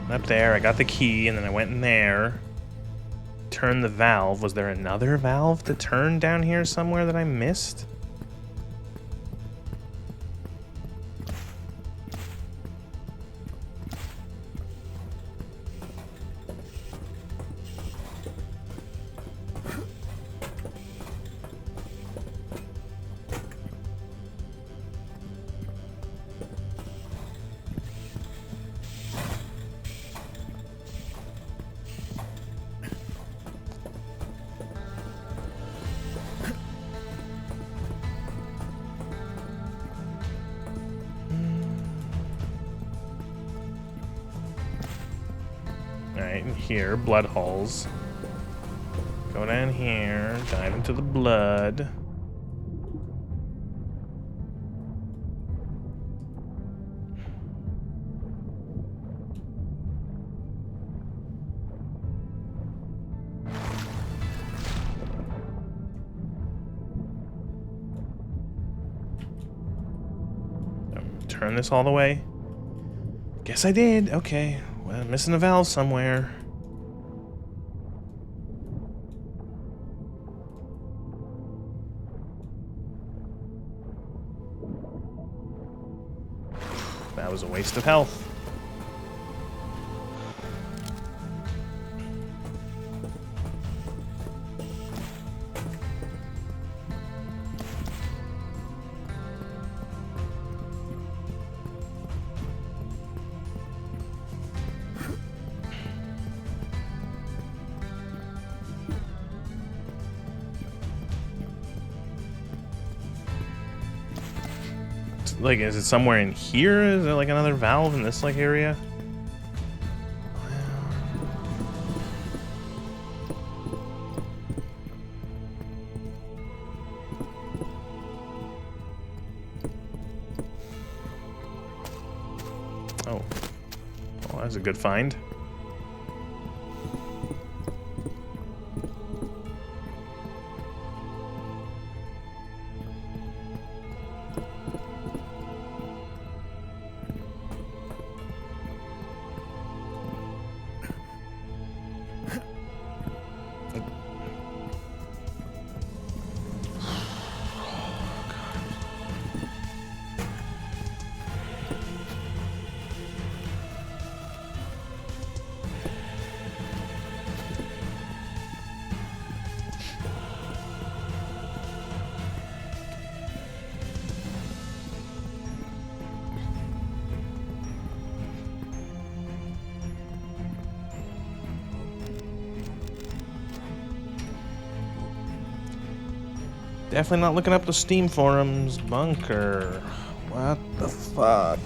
Up there, I got the key, and then I went in there. Turned the valve. Was there another valve to turn down here somewhere that I missed? Alright, here, blood holes. Go down here, dive into the blood. Turn this all the way. Guess I did. Okay. Well, I'm missing a valve somewhere. That was a waste of health. Like, is it somewhere in here? Is there like another valve in this like area? Oh. Oh, that's a good find. Definitely not looking up the Steam forums. Bunker. What the fuck?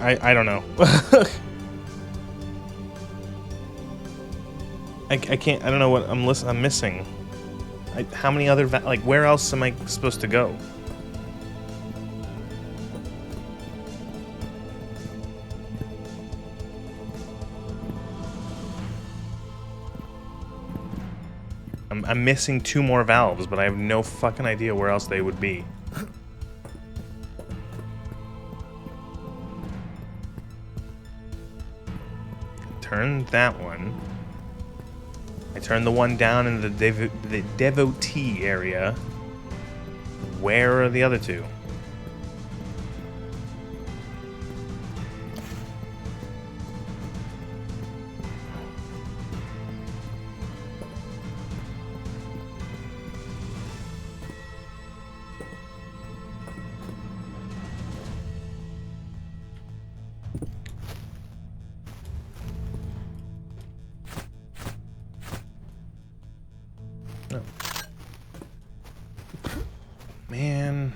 I don't know. I can't. I don't know what I'm missing. How many other like? Where else am I supposed to go? I'm missing 2 more valves, but I have no fucking idea where else they would be. Turn that one. I turned the one down in the devotee area. Where are the other 2? No. Man.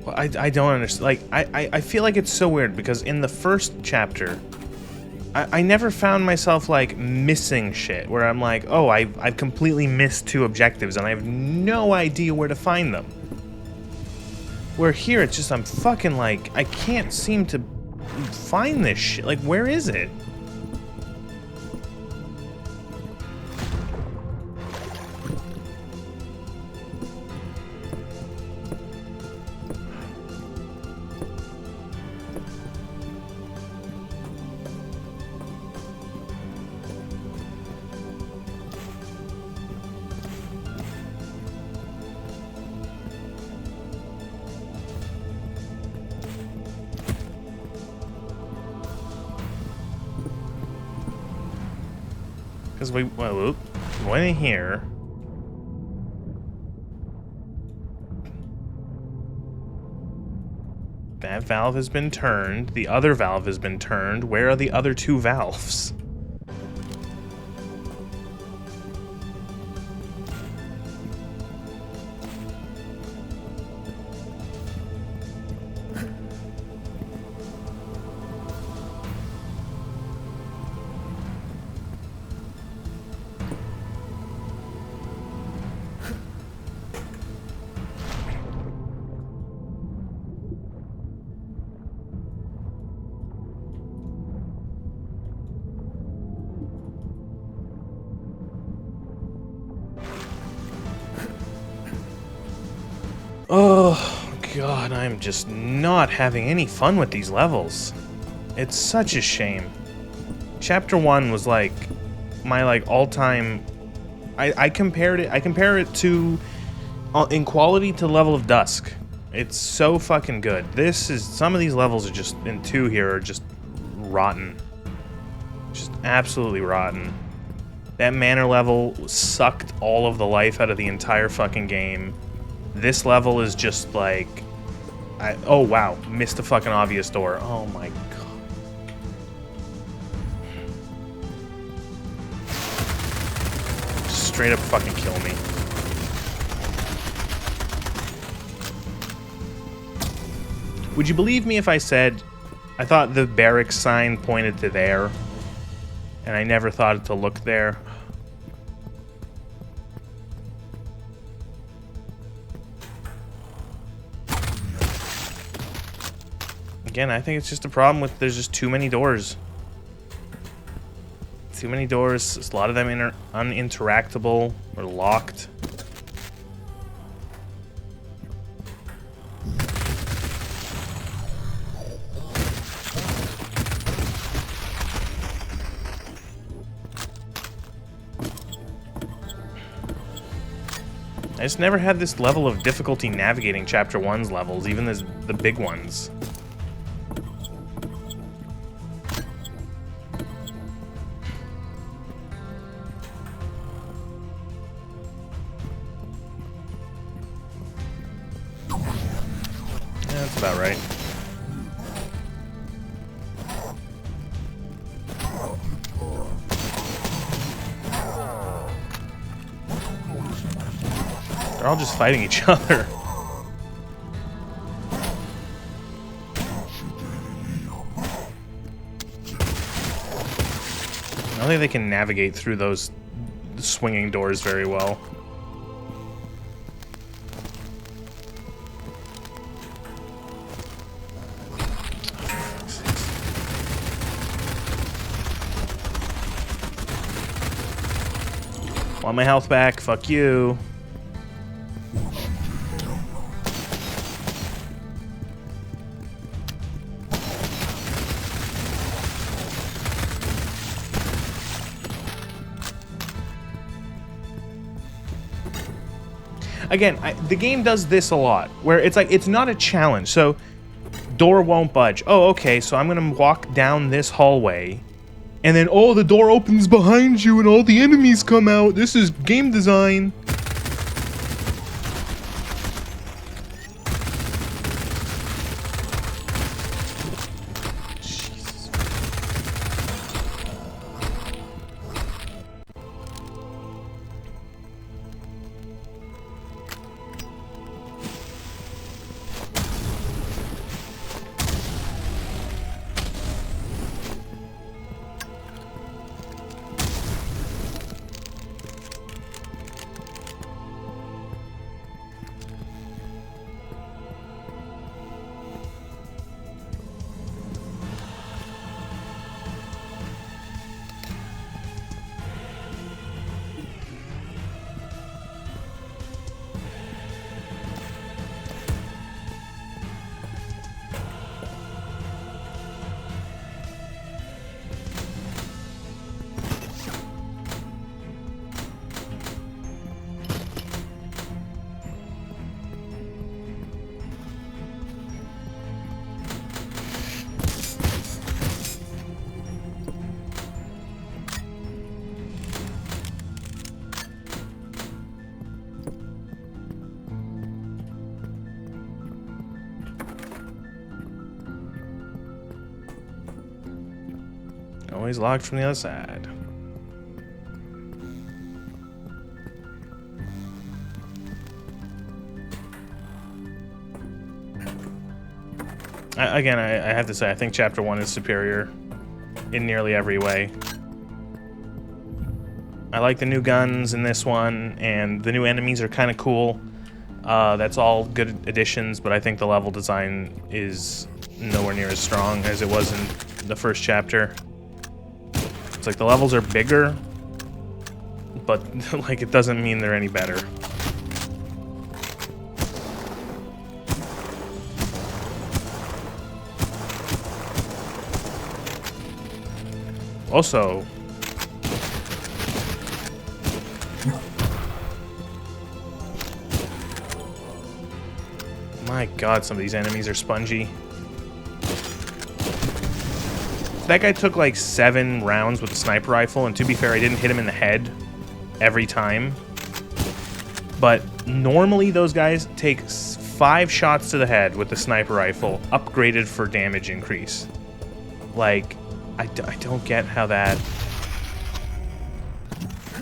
Well, I don't understand. Like, I feel like it's so weird because in the first chapter, I never found myself, like, missing shit where I'm like, oh, I've completely missed 2 objectives and I have no idea where to find them. Where here, it's just, I'm fucking, like, I can't seem to find this shit. Like, where is it? Because we went in here. That valve has been turned. The other valve has been turned. Where are the other 2 valves? Oh, God, I'm just not having any fun with these levels. It's such a shame. Chapter 1 was like my like all-time. I compare it to in quality to Level of Dusk. It's so fucking good. Some of these levels are just in 2 here are just rotten. Just absolutely rotten. That manor level sucked all of the life out of the entire fucking game. This level is just like... oh, wow. Missed a fucking obvious door. Oh, my God. Just straight up fucking kill me. Would you believe me if I said I thought the barracks sign pointed to there, and I never thought to look there? Again, I think it's just a problem with there's just too many doors. Too many doors. A lot of them uninteractable or locked. I just never had this level of difficulty navigating Chapter 1's levels, even the big ones. Yeah, that's about right. They're all just fighting each other. I don't think they can navigate through those swinging doors very well. Want my health back? Fuck you. Again, the game does this a lot, where it's like, it's not a challenge, so door won't budge. Oh, okay, so I'm gonna walk down this hallway, and then, oh, the door opens behind you and all the enemies come out. This is game design. Always locked from the other side. Again, I have to say, I think Chapter 1 is superior in nearly every way. I like the new guns in this one, and the new enemies are kind of cool. That's all good additions, but I think the level design is nowhere near as strong as it was in the first chapter. It's like the levels are bigger, but like it doesn't mean they're any better. Also, my god, some of these enemies are spongy. That guy took like 7 rounds with a sniper rifle, and to be fair, I didn't hit him in the head every time. But normally those guys take 5 shots to the head with the sniper rifle, upgraded for damage increase. Like, I don't get how that...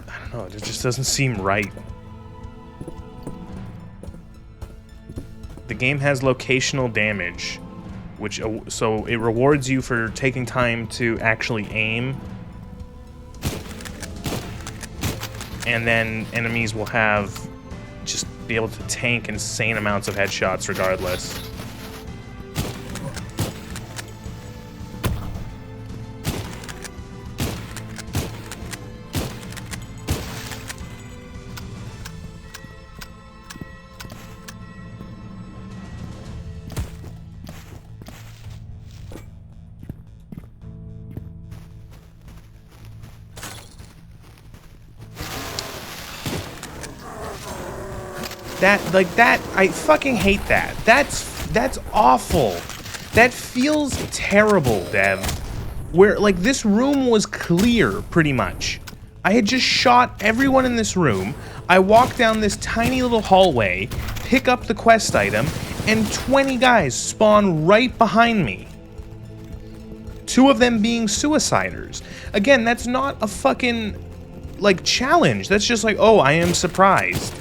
I don't know, it just doesn't seem right. The game has locational damage, which so it rewards you for taking time to actually aim, and then enemies will have just be able to tank insane amounts of headshots regardless. That, I fucking hate that. That's awful. That feels terrible, Dev. Where, like, this room was clear, pretty much. I had just shot everyone in this room. I walk down this tiny little hallway, pick up the quest item, and 20 guys spawn right behind me. 2 of them being suiciders. Again, that's not a fucking, like, challenge. That's just like, oh, I am surprised.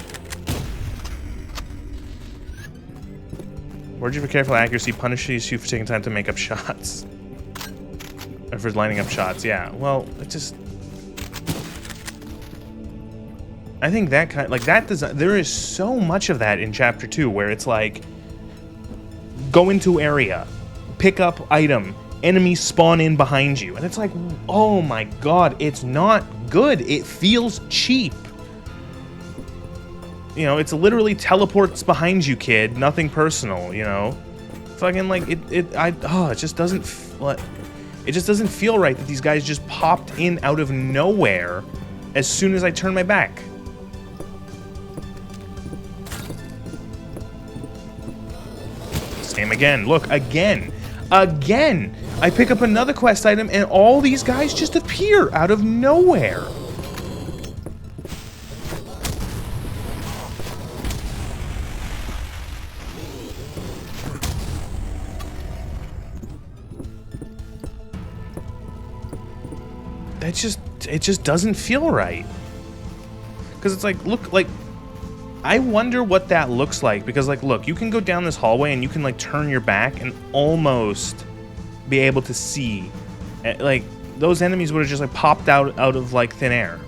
Word you for careful accuracy punishes you for taking time to make up shots. Or for lining up shots, yeah. Well, it just... I think that kind, like, that design, there is so much of that in Chapter 2, where it's like, go into area, pick up item, enemies spawn in behind you, and it's like, oh my god, it's not good. It feels cheap. You know, it's literally teleports behind you, kid. Nothing personal, you know? Fucking, like, it just doesn't, it just doesn't feel right that these guys just popped in out of nowhere as soon as I turn my back. Same again. Look, again. Again! I pick up another quest item and all these guys just appear out of nowhere. It just doesn't feel right. Because it's like, look, like, I wonder what that looks like. Because, like, look, you can go down this hallway and you can, like, turn your back and almost be able to see. Like, those enemies would have just, like, popped out of, like, thin air.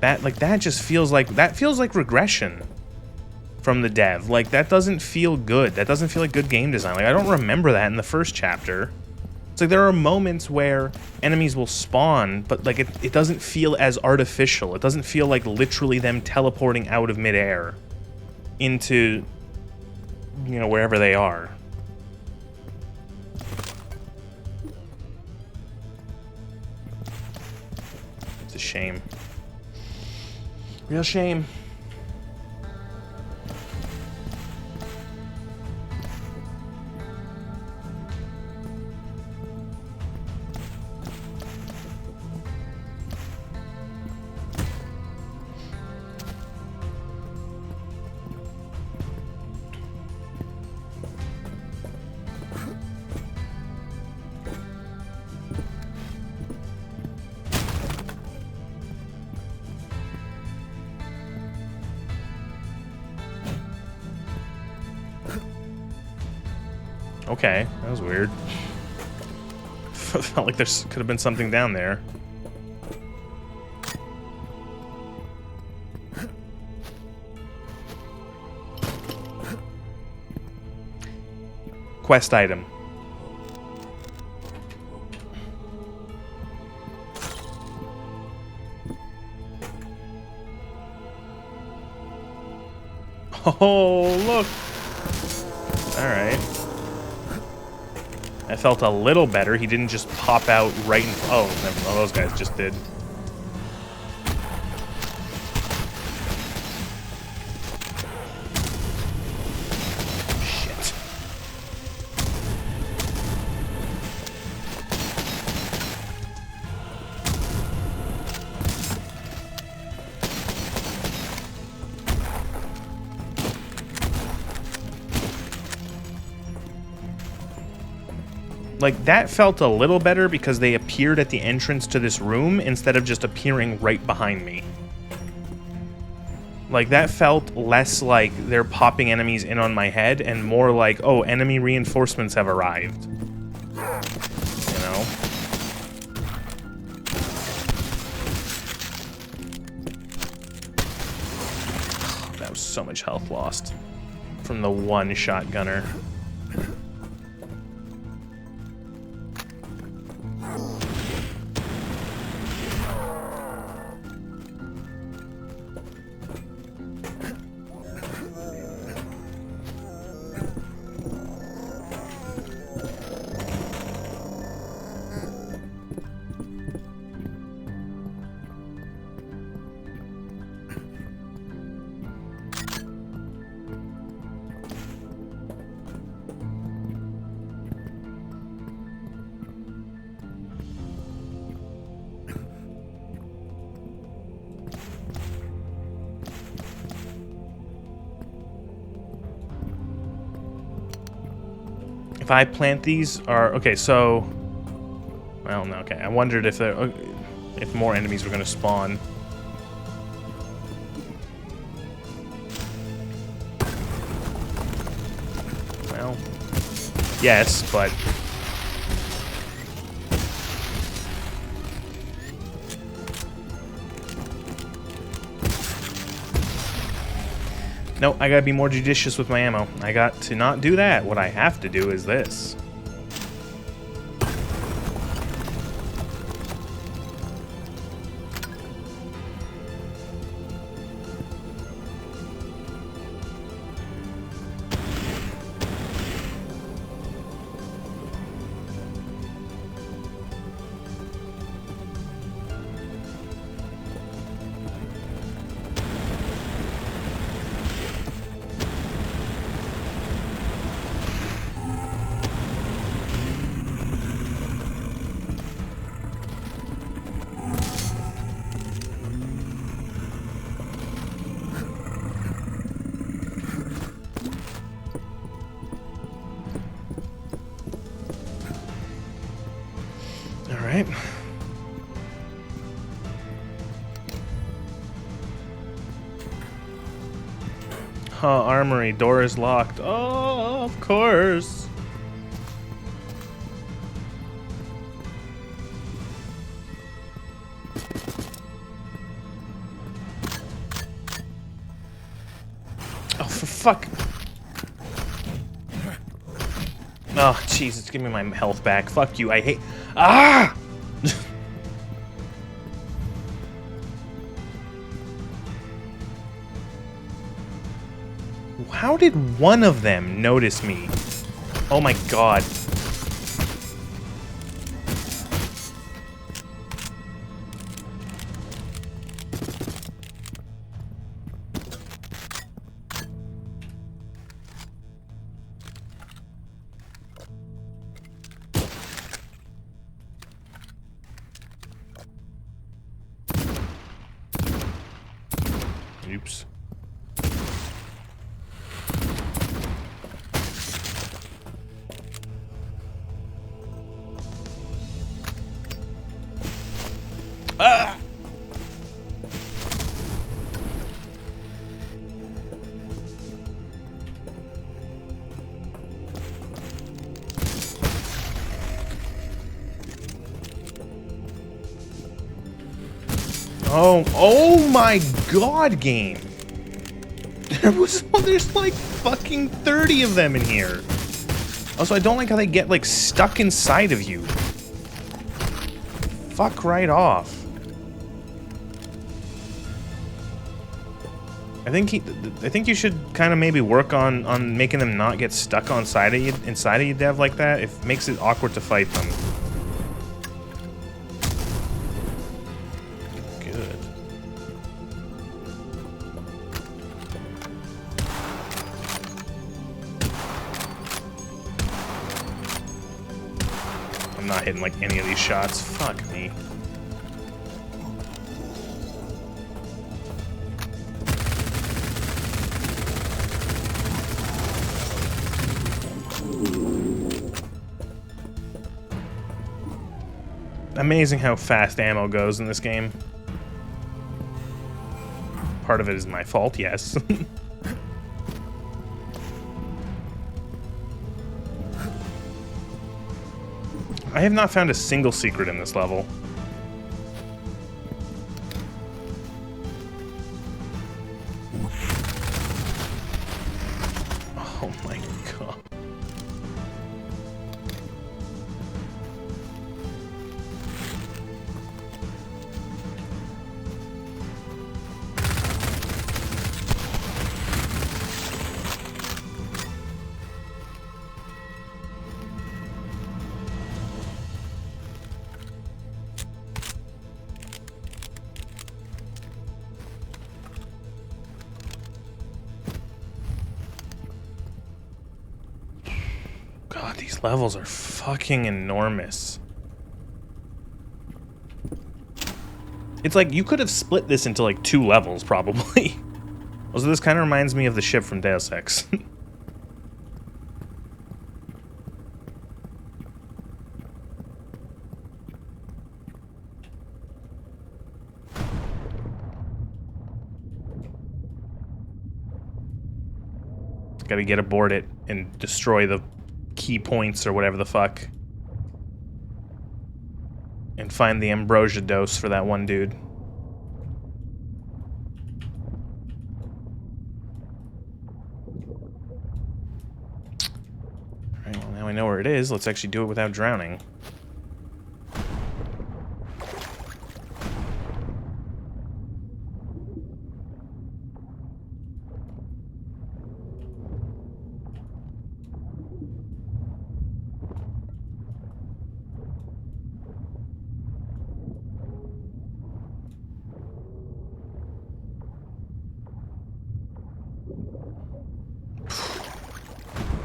That just feels like, that feels like regression from the dev. Like, that doesn't feel good. That doesn't feel like good game design. Like, I don't remember that in the first chapter. It's like there are moments where enemies will spawn, but like it doesn't feel as artificial. It doesn't feel like literally them teleporting out of midair into, you know, wherever they are. It's a shame. Real shame. Okay, that was weird. Felt like there could have been something down there. Quest item. Oh, look! Alright. I felt a little better. He didn't just pop out right in... Oh, never mind. Those guys just did. Shit. Like, that felt a little better because they appeared at the entrance to this room instead of just appearing right behind me. Like, that felt less like they're popping enemies in on my head and more like, oh, enemy reinforcements have arrived. You know? That was so much health lost from the one shotgunner. If I plant these, are okay. So, well, no, okay. I wondered if more enemies were gonna spawn. Well, yes, but no, I gotta be more judicious with my ammo. I got to not do that. What I have to do is this. Alright. Oh, armory. Door is locked. Oh, of course. Oh, for fuck. Oh, Jesus, give me my health back. Fuck you, I hate... Ah! How did one of them notice me? Oh my god. Oops. Ah! Oh my god, game. There's like fucking 30 of them in here. Also, I don't like how they get like stuck inside of you. Fuck right off. I think you should kind of maybe work on making them not get stuck inside of you, Dev, like that. It makes it awkward to fight them. Good. I'm not hitting like any of these shots. Fuck me. Amazing how fast ammo goes in this game. Part of it is my fault, yes. I have not found a single secret in this level. Oh my god. God, these levels are fucking enormous. It's like you could have split this into like 2 levels, probably. Also, this kind of reminds me of the ship from Deus Ex. Gotta get aboard it and destroy the key points or whatever the fuck. And find the ambrosia dose for that one dude. Alright, well now I know where it is. Let's actually do it without drowning.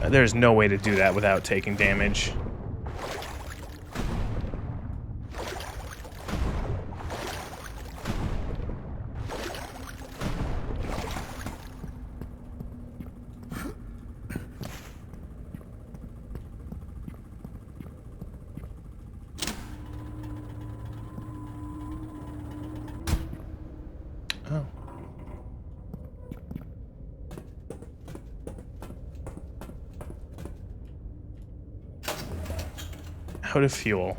There's no way to do that without taking damage. Oh. Out of fuel.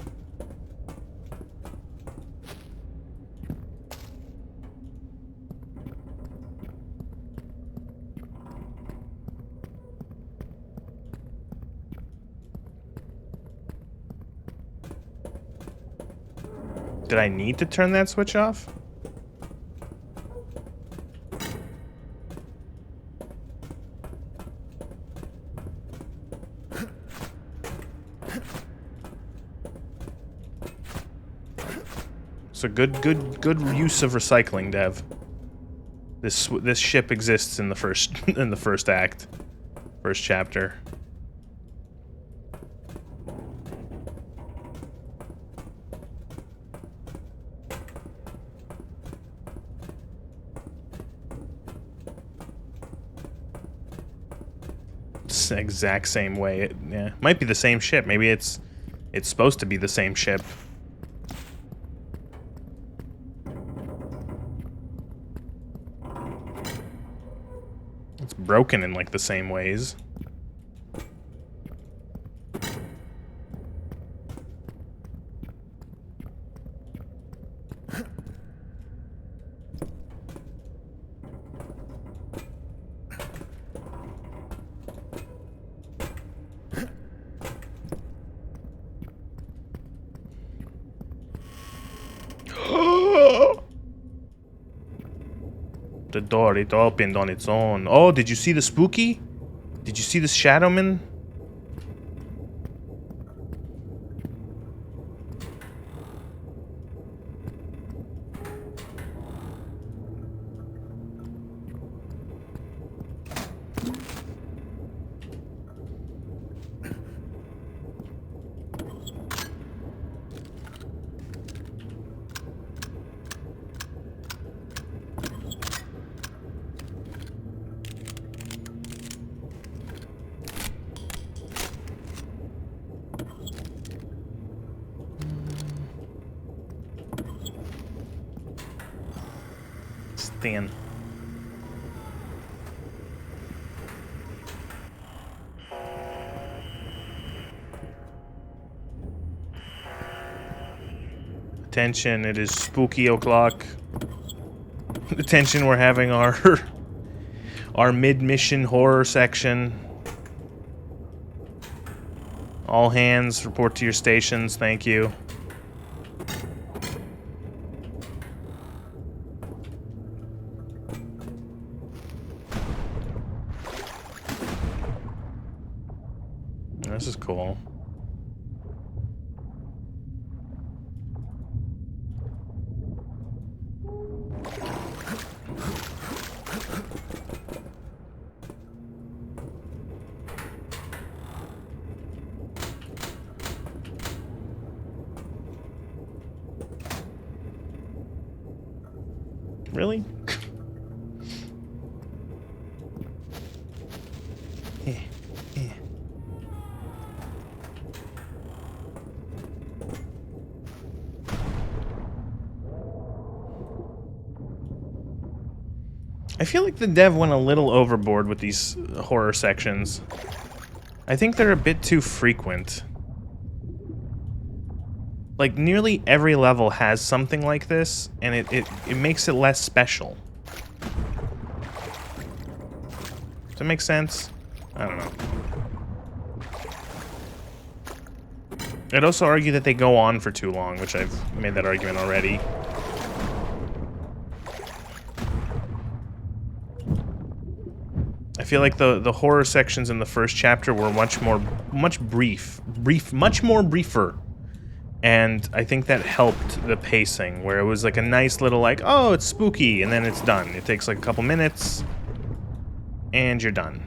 Did I need to turn that switch off? So good use of recycling, Dev. This ship exists in the first act, first chapter. It's the exact same way. Yeah, might be the same ship. Maybe it's supposed to be the same ship. It's broken in like the same ways. The door, it opened on its own. Oh, did you see the spooky? Did you see the Shadowman? Thin. Attention, it is spooky o'clock. Attention, we're having our mid-mission horror section. All hands, report to your stations, thank you. This is cool. Really? I feel like the dev went a little overboard with these horror sections. I think they're a bit too frequent. Like, nearly every level has something like this, and it makes it less special. Does that make sense? I don't know. I'd also argue that they go on for too long, which I've made that argument already. I feel like the horror sections in the first chapter were much more briefer. And I think that helped the pacing, where it was like a nice little like, oh, it's spooky, and then it's done. It takes like a couple minutes, and you're done.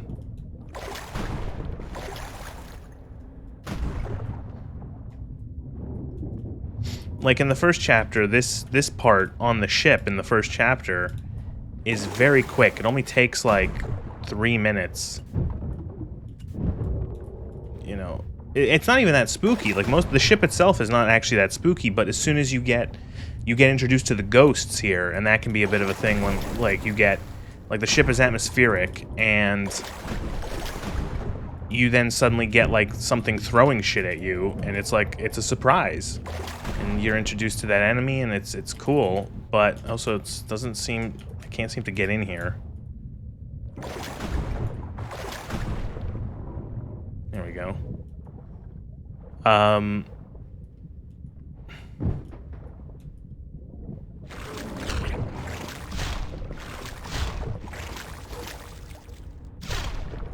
Like in the first chapter, this part on the ship in the first chapter is very quick. It only takes like 3 minutes. You know, it's not even that spooky. Like the ship itself is not actually that spooky, but as soon as you get introduced to the ghosts here, and that can be a bit of a thing when like you get like the ship is atmospheric and you then suddenly get like something throwing shit at you, and it's like it's a surprise, and you're introduced to that enemy, and it's cool, but also I can't seem to get in here. There we go.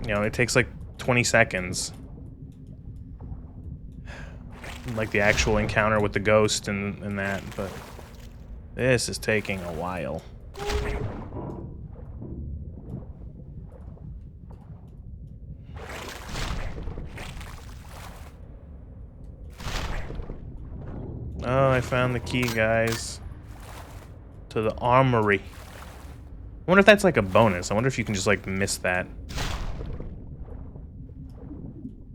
You know, it takes like 20 seconds. Like the actual encounter with the ghost and that, but this is taking a while. Oh, I found the key, guys. To the armory. I wonder if that's like a bonus. I wonder if you can just like miss that.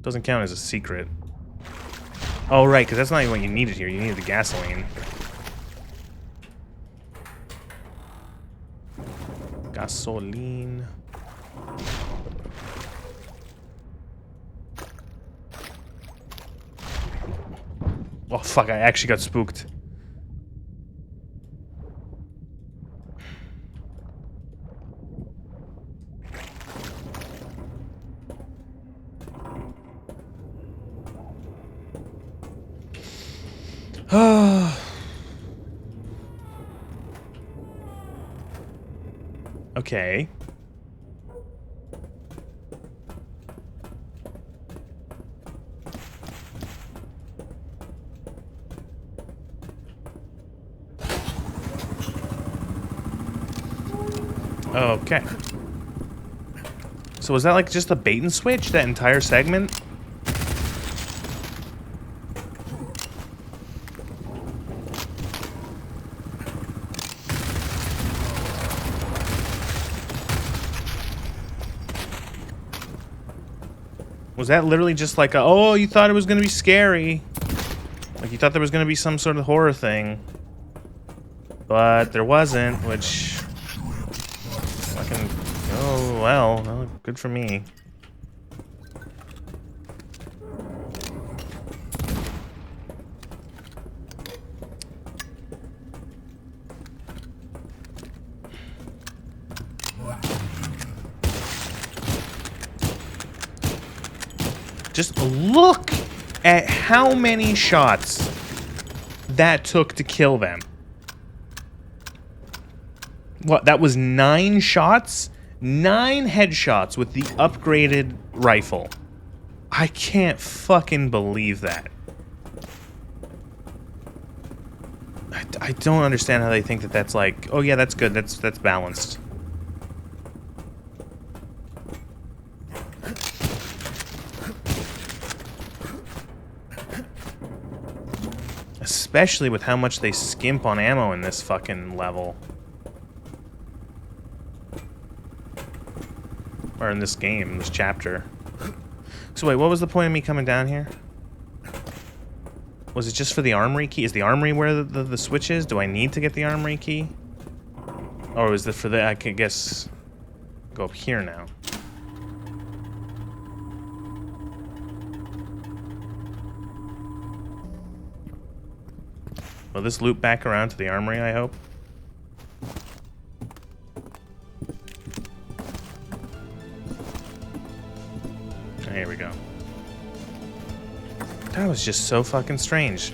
Doesn't count as a secret. Oh, right, because that's not even what you needed here. You needed the gasoline. Gasoline. Oh, fuck, I actually got spooked. Okay. Okay. So was that like just a bait and switch, that entire segment? Was that literally just like a, oh, you thought it was gonna be scary? Like you thought there was gonna be some sort of horror thing. But there wasn't, which... fucking... oh, well, good for me. Just look at how many shots that took to kill them. What, that was 9 shots? 9 headshots with the upgraded rifle. I can't fucking believe that. I don't understand how they think that that's like, oh yeah, that's good, that's balanced. Especially with how much they skimp on ammo in this fucking level. Or in this game, this chapter. So wait, what was the point of me coming down here? Was it just for the armory key? Is the armory where the switch is? Do I need to get the armory key? Or is it for the... I can guess... Go up here now. Will this loop back around to the armory, I hope? Here we go. That was just so fucking strange.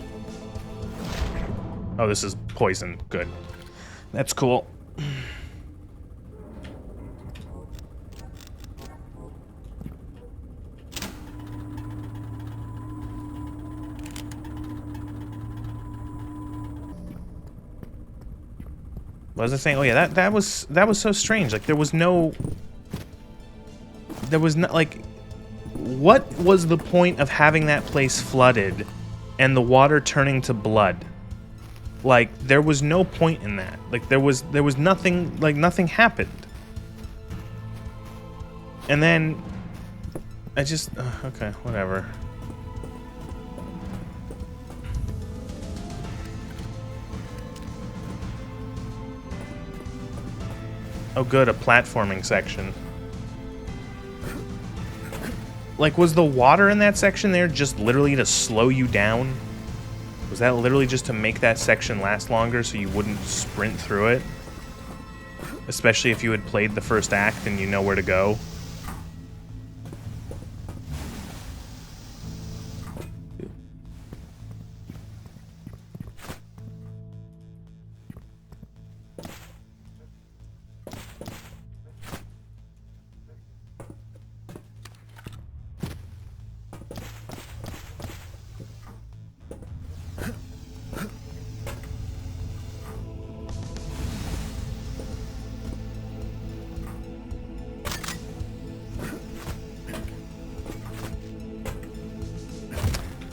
Oh, this is poison. Good. That's cool. What was I saying? Oh yeah, that was so strange. Like there was no like, what was the point of having that place flooded and the water turning to blood? Like there was no point in that. Like there was nothing, like nothing happened. And then I just okay, whatever. Oh good, a platforming section. Like, was the water in that section there just literally to slow you down? Was that literally just to make that section last longer so you wouldn't sprint through it? Especially if you had played the first act and you know where to go.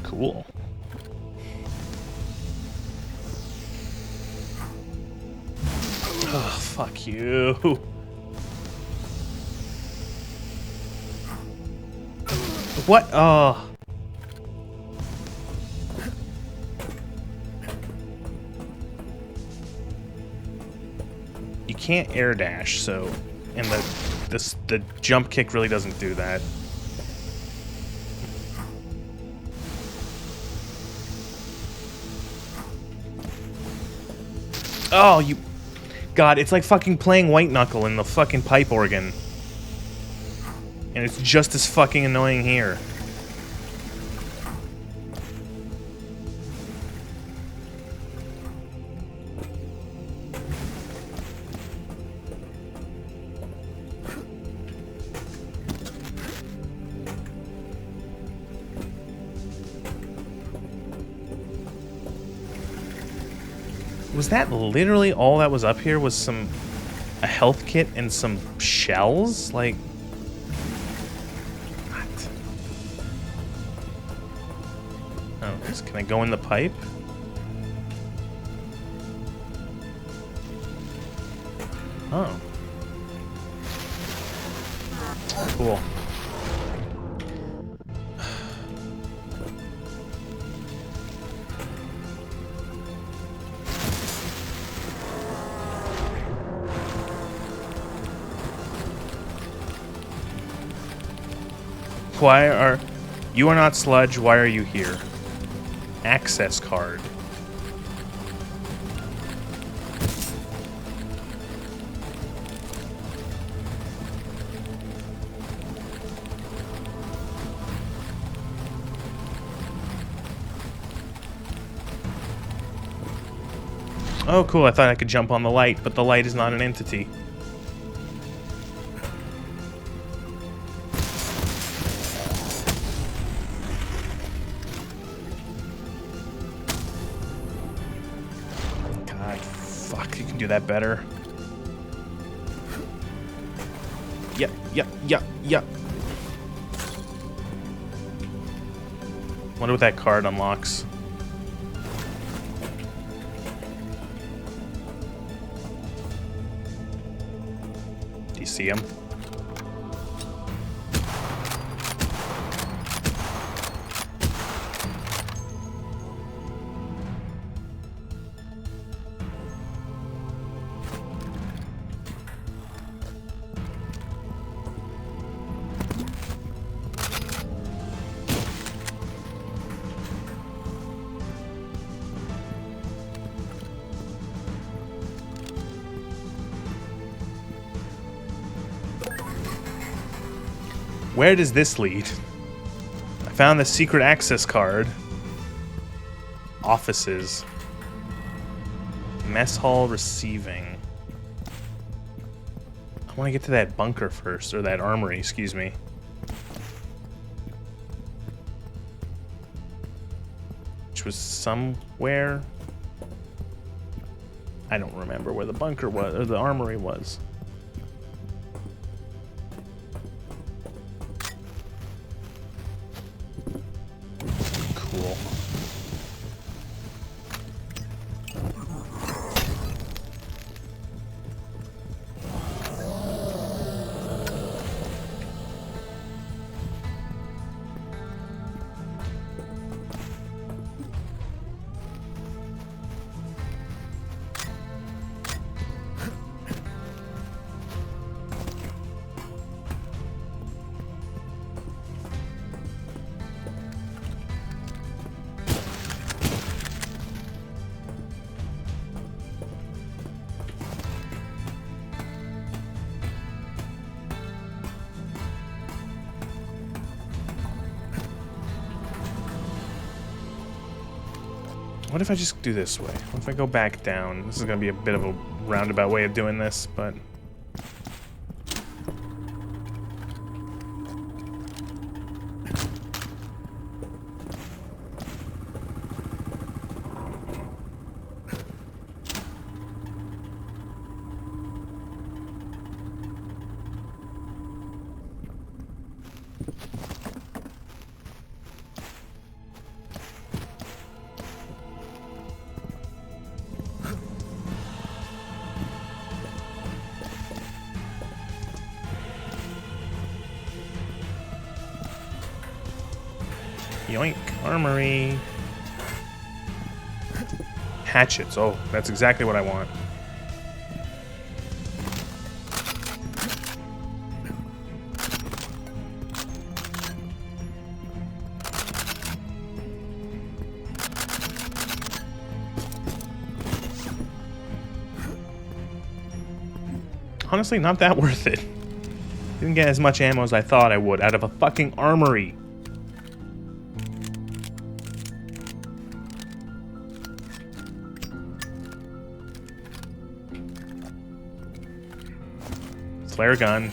Cool. Oh, fuck you. What? Oh. You can't air dash, so... And the jump kick really doesn't do that. Oh, you... God, it's like fucking playing White Knuckle in the fucking pipe organ. And it's just as fucking annoying here. Was that literally all that was up here? Was a health kit and some shells? Like, what? Oh, can I go in the pipe? Oh. Cool. You are not sludge, why are you here? Access card. Oh cool, I thought I could jump on the light, but the light is not an entity. Do that better. Yep. Wonder what that card unlocks. Do you see him? Where does this lead? I found the secret access card. Offices. Mess hall receiving. I want to get to that bunker first, or that armory, excuse me. Which was somewhere. I don't remember where the bunker was, or the armory was. Cool. What if I just do this way? What if I go back down? This is going to be a bit of a roundabout way of doing this, but... Yoink, armory. Hatchets, oh, that's exactly what I want. Honestly, not that worth it. Didn't get as much ammo as I thought I would out of a fucking armory. Flare gun.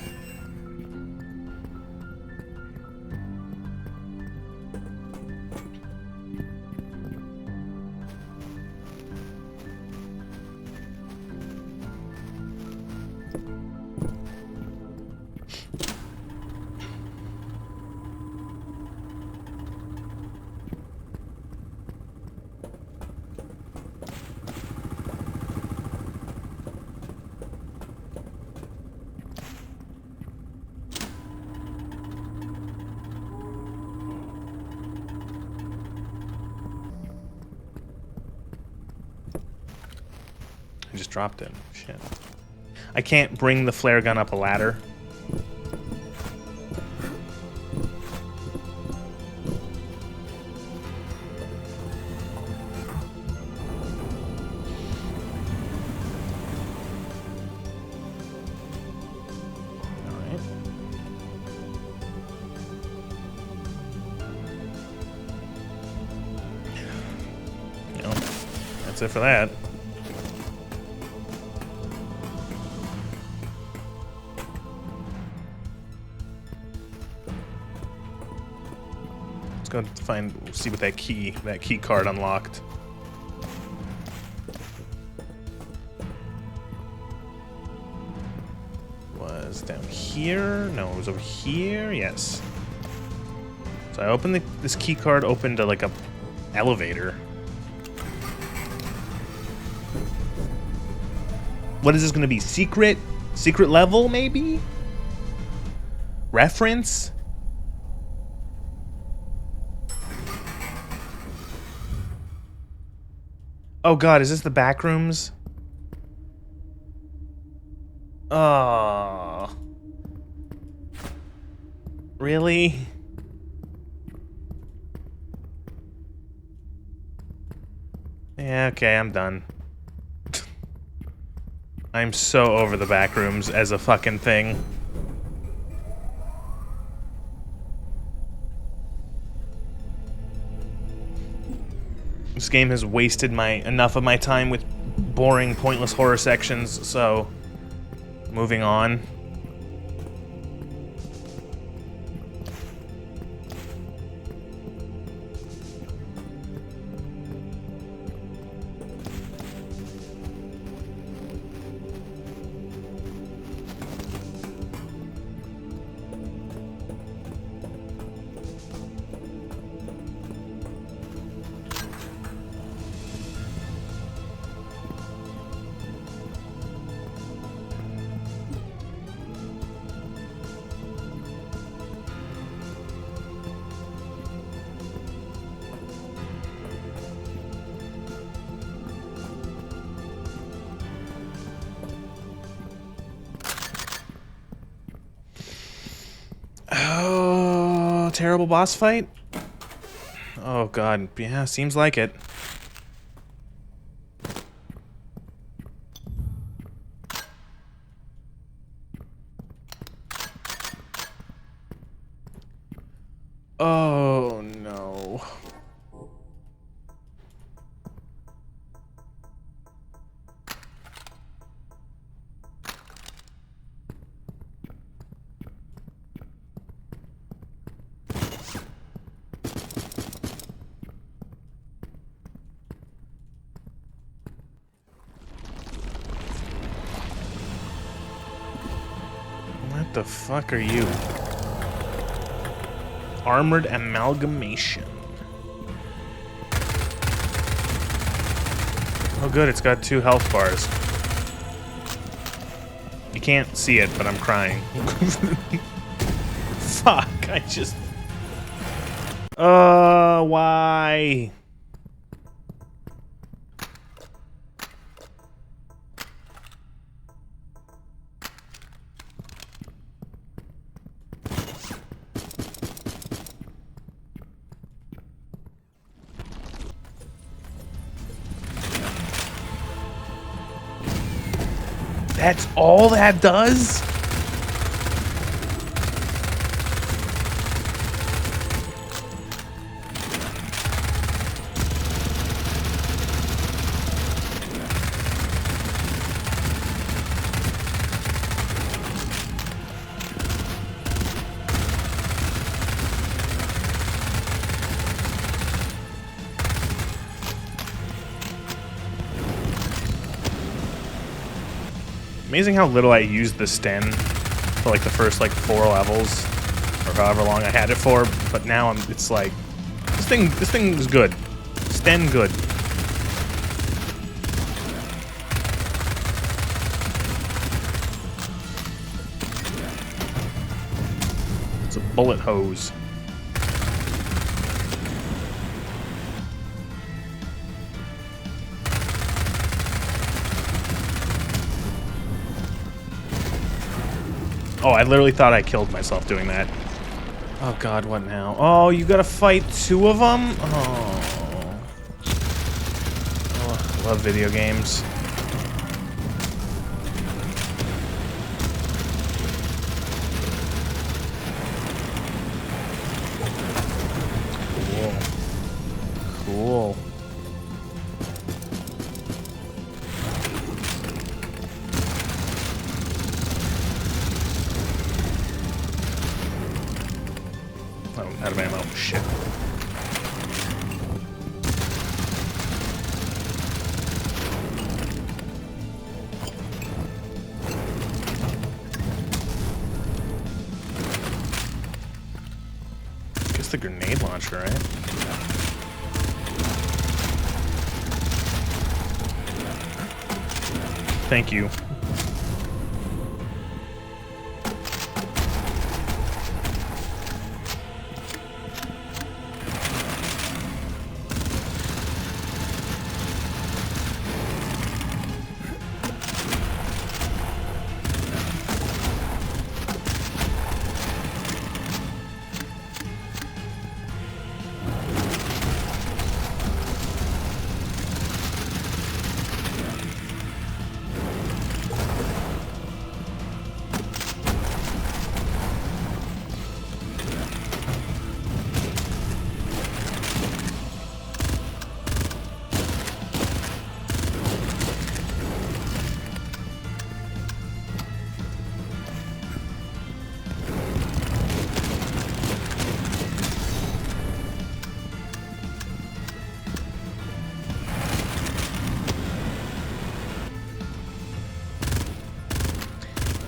I just dropped it. Shit. I can't bring the flare gun up a ladder. Alright. You know, that's it for that. Go see what that key card unlocked. Was down here? No, it was over here. Yes. So I opened this key card. Opened like a elevator. What is this going to be? Secret level, maybe? Reference? Oh god, is this the back rooms? Oh. Really? Yeah, okay, I'm done. I'm so over the back rooms as a fucking thing. This game has wasted enough of my time with boring, pointless horror sections, so moving on. Oh, terrible boss fight? Oh god, yeah, seems like it. Oh no. What the fuck are you? Armored amalgamation. Oh good, it's got 2 health bars. You can't see it, but I'm crying. Fuck, I just... why? That's all that does? Amazing how little I used the Sten for like the first like 4 levels, or however long I had it for. But now it's like this thing is good. Sten good. It's a bullet hose. Oh, I literally thought I killed myself doing that. Oh god, what now? Oh, you gotta fight 2 of them? Oh. Oh, I love video games. Cool. Cool. Out of ammo. Shit. Guess the grenade launcher, right? Thank you.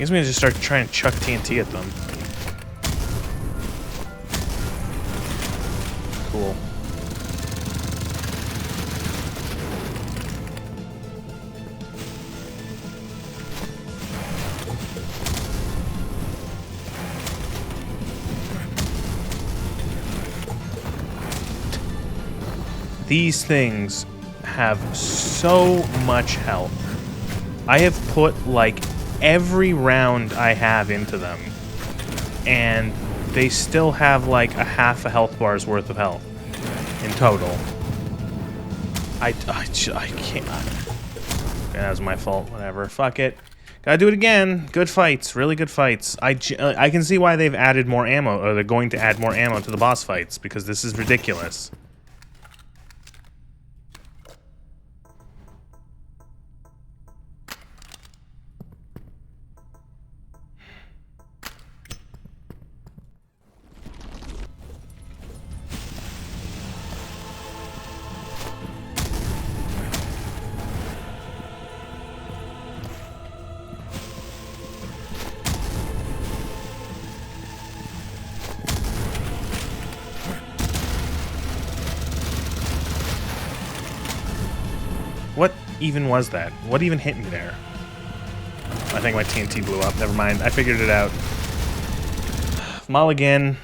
guess I'm gonna just start trying to chuck TNT at them. Cool. These things have so much health. I have put, like, every round I have into them, and they still have, like, a half a health bar's worth of health in total. I can't. That was my fault. Whatever. Fuck it. Gotta do it again. Good fights. Really good fights. I can see why they've added more ammo, or they're going to add more ammo to the boss fights, because this is ridiculous. What even was that? What even hit me there? I think my TNT blew up. Never mind. I figured it out. Mulligan.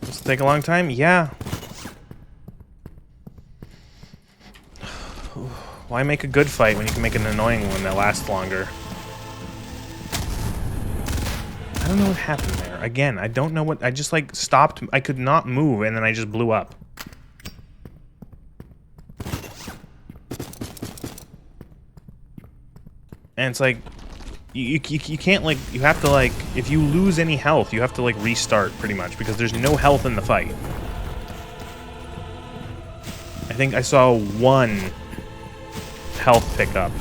Does it take a long time? Yeah. Why make a good fight when you can make an annoying one that lasts longer? I don't know what happened there. Again, I don't know what... I just, like, stopped. I could not move, and then I just blew up. And it's like... You can't, like... You have to, like... If you lose any health, you have to, like, restart, pretty much, because there's no health in the fight. I think I saw one health pickup.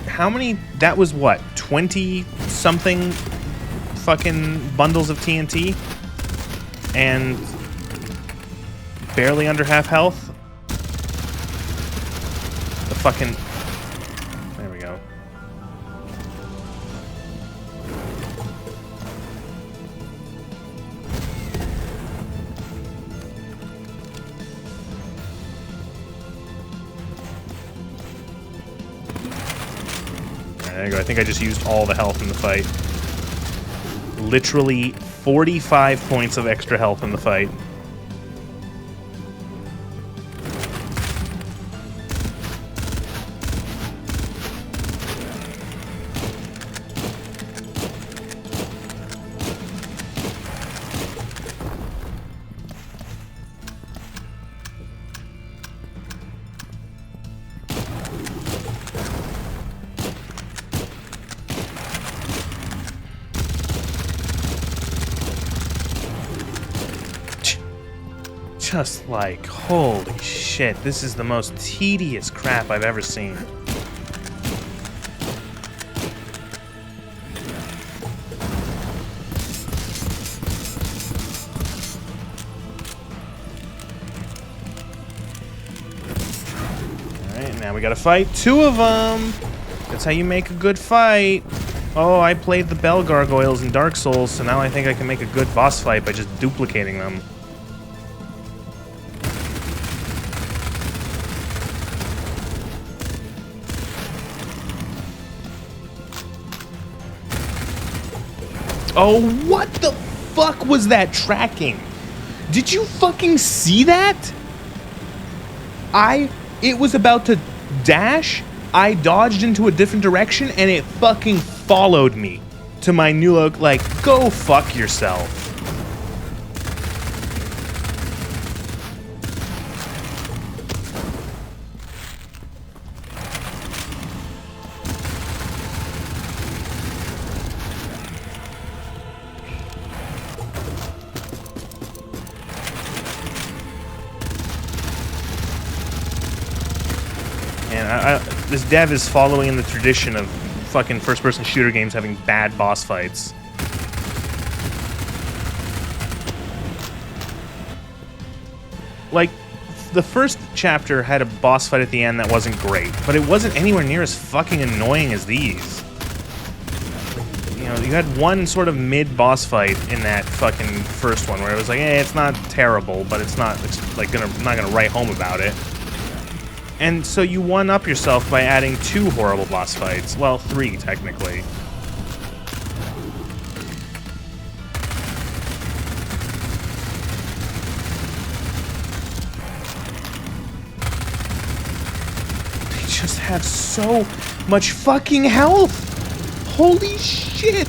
How many, that was what, 20-something fucking bundles of TNT? And barely under half health? The fucking, there we go. There you go. I think I just used all the health in the fight. Literally 45 points of extra health in the fight. Just like, holy shit, this is the most tedious crap I've ever seen. Alright, now we gotta fight two of them! That's how you make a good fight. Oh, I played the Bell Gargoyles in Dark Souls, so now I think I can make a good boss fight by just duplicating them. Oh, what the fuck was that tracking? Did you fucking see that? It was about to dash, I dodged into a different direction, and it fucking followed me to my new look, like, go fuck yourself. And this dev is following in the tradition of fucking first-person shooter games having bad boss fights. Like, the first chapter had a boss fight at the end that wasn't great, but it wasn't anywhere near as fucking annoying as these. You know, you had one sort of mid-boss fight in that fucking first one where it was like, it's not terrible, but it's not, like, I'm not gonna write home about it. And so you one-up yourself by adding 2 horrible boss fights. Well, 3, technically. They just have so much fucking health! Holy shit!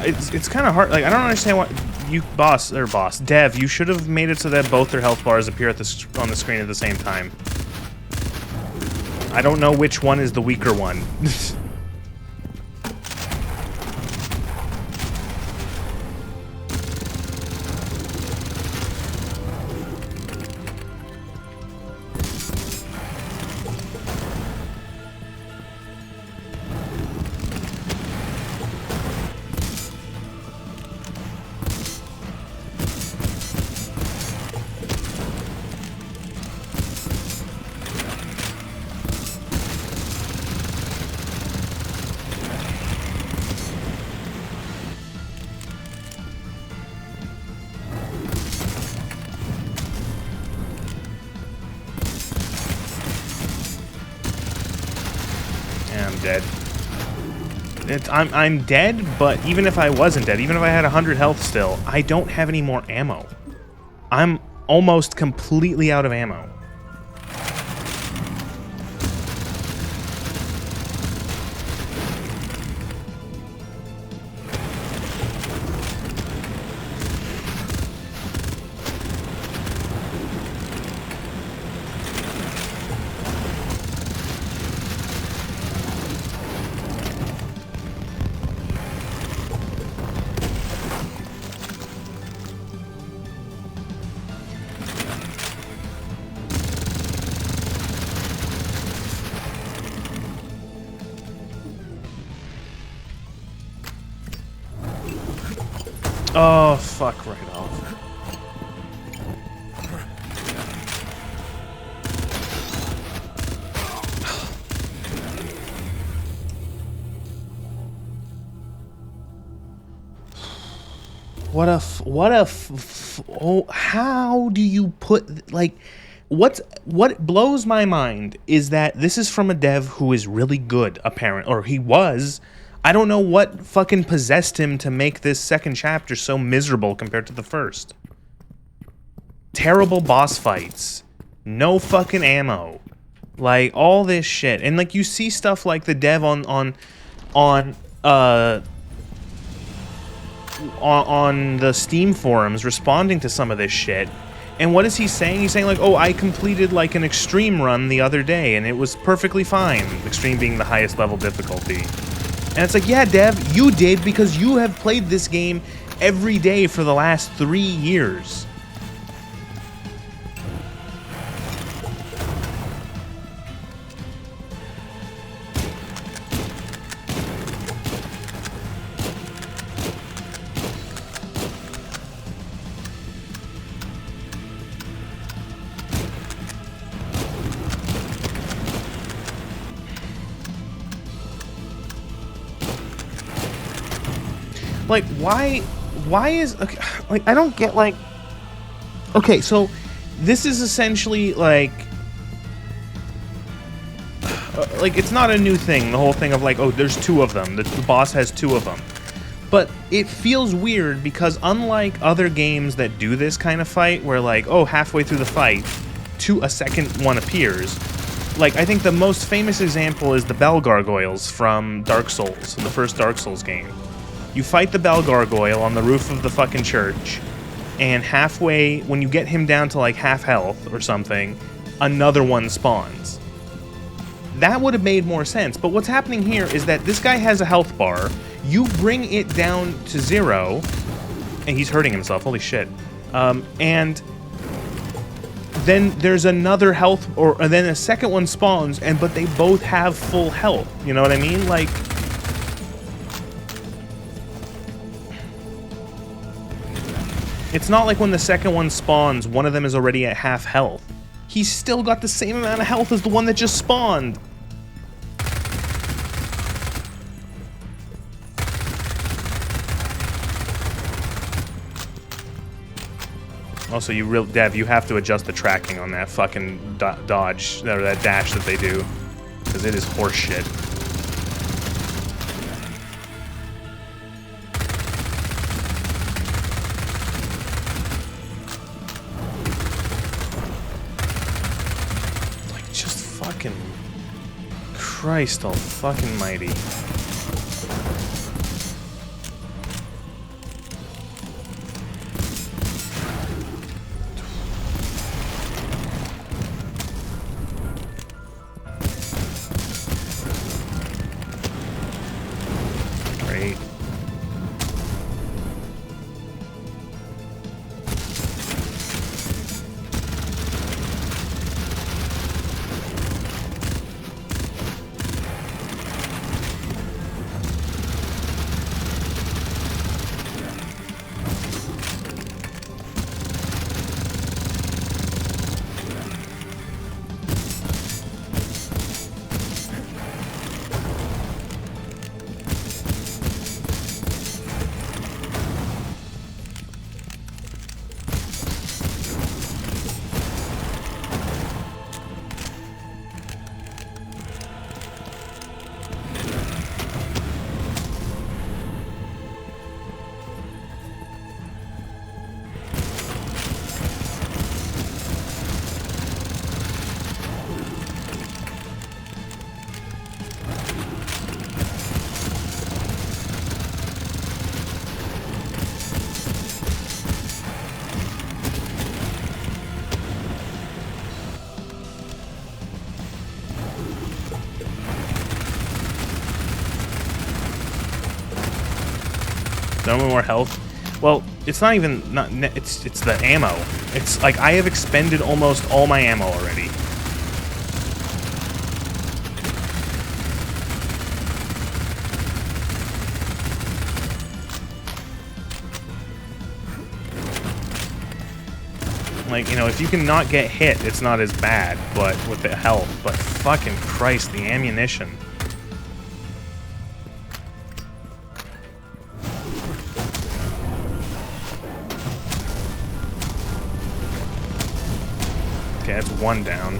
It's kind of hard. Like, I don't understand what Dev, you should have made it so that both their health bars appear on the screen at the same time. I don't know which one is the weaker one. I'm dead. I'm dead, but even if I wasn't dead, even if I had 100 health still, I don't have any more ammo. I'm almost completely out of ammo. Oh, fuck right off. Oh, how do you put, like, what blows my mind is that this is from a dev who is really good, or he was. I don't know what fucking possessed him to make this second chapter so miserable compared to the first. Terrible boss fights. No fucking ammo. Like, all this shit. And, like, you see stuff like the dev on the Steam forums responding to some of this shit. And what is he saying? He's saying, like, oh, I completed, like, an extreme run the other day, and it was perfectly fine. Extreme being the highest level difficulty. And it's like, yeah, Dev, you did because you have played this game every day for the last 3 years. Like, why is... Okay, like, I don't get, like... Okay, so this is essentially, like, it's not a new thing, the whole thing of, like, oh, there's two of them, the boss has two of them. But it feels weird because unlike other games that do this kind of fight, where, like, oh, halfway through the fight, a second one appears, like, I think the most famous example is the Bell Gargoyles from Dark Souls, the first Dark Souls game. You fight the Bell Gargoyle on the roof of the fucking church, and halfway, when you get him down to like half health or something, another one spawns. That would have made more sense, but what's happening here is that this guy has a health bar, you bring it down to 0, and he's hurting himself, holy shit. And then there's another health, and then a second one spawns, but they both have full health, you know what I mean? Like... It's not like when the second one spawns, one of them is already at half health. He's still got the same amount of health as the one that just spawned. Also, Dev, you have to adjust the tracking on that fucking dodge, or that dash that they do, because it is horseshit. Christ all fucking mighty. Great. No more health. Well, it's not even it's the ammo. It's like I have expended almost all my ammo already. Like, you know, if you can not get hit, it's not as bad, but with the health. But fucking Christ, the ammunition. Okay, that's one down.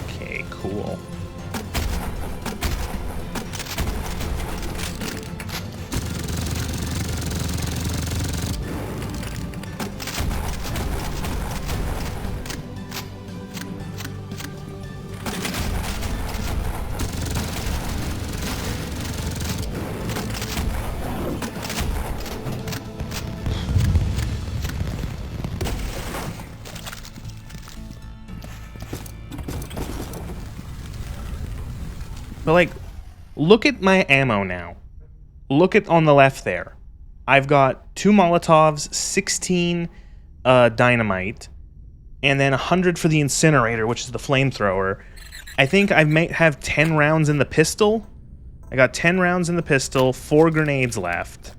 Okay, cool. But, like, look at my ammo now. Look at on the left there. I've got 2 Molotovs, 16 dynamite, and then 100 for the incinerator, which is the flamethrower. I think I might have 10 rounds in the pistol. I got 10 rounds in the pistol, 4 grenades left.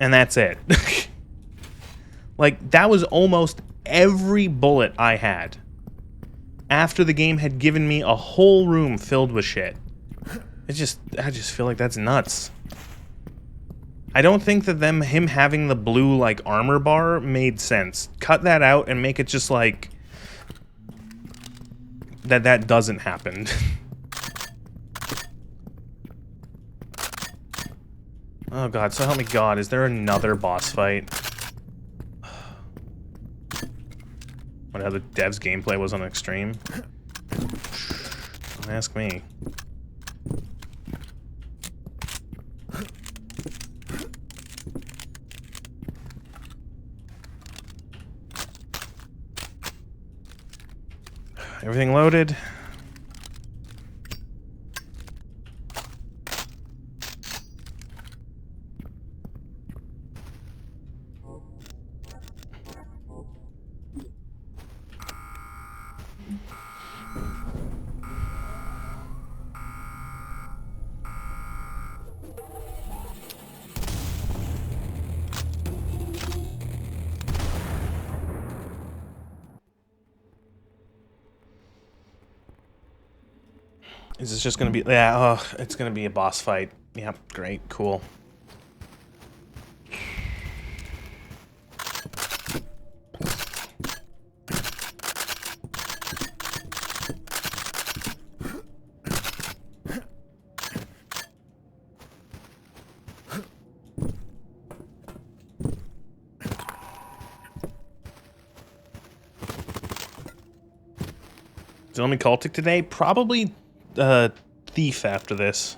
And that's it. Like, that was almost every bullet I had. after the game had given me a whole room filled with shit. I just feel like that's nuts. I don't think that him having the blue, like, armor bar made sense. Cut that out and make it just, like... that doesn't happen. Oh god, so help me god, is there another boss fight? What, how the dev's gameplay was on extreme? Don't ask me. Everything loaded. Is this just gonna be... yeah, oh, it's gonna be a boss fight. Yep, great, cool. Is it only CULTIC today? Probably... thief after this.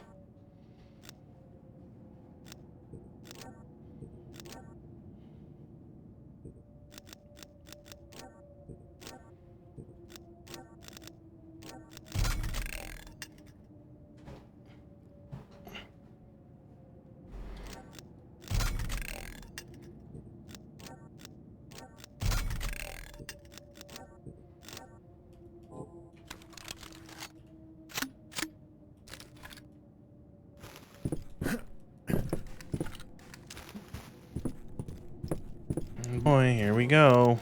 Boy, here we go.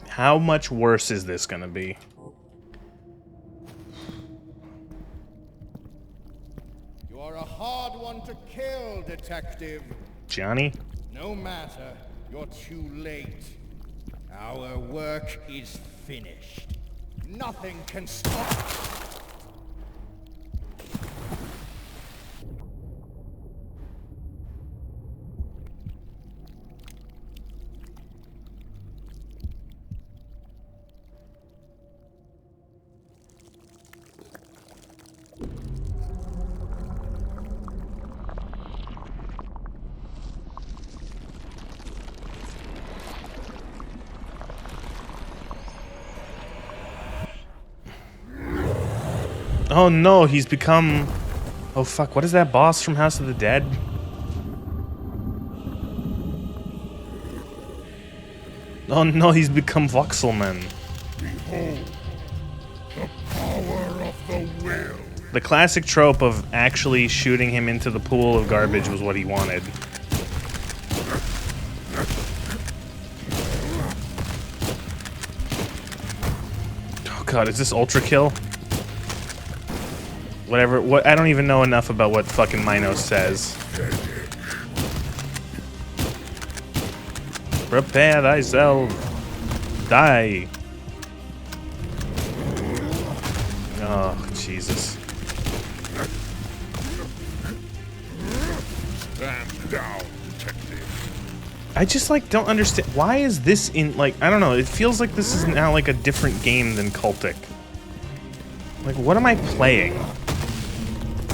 How much worse is this gonna be? You are a hard one to kill, Detective. Johnny? No matter, you're too late. Our work is finished. Nothing can stop. Oh no, he's become... oh fuck, what is that boss from House of the Dead? Oh no, he's become Voxelman. Behold, the power of the will. The classic trope of actually shooting him into the pool of garbage was what he wanted. Oh god, is this Ultra Kill? Whatever, what, I don't even know enough about what fucking Minos says. Prepare thyself. Die. Oh, Jesus. Stand down, detective. I just, like, don't understand. Why is this in, like, I don't know. It feels like this is now, like, a different game than CULTIC. Like, what am I playing?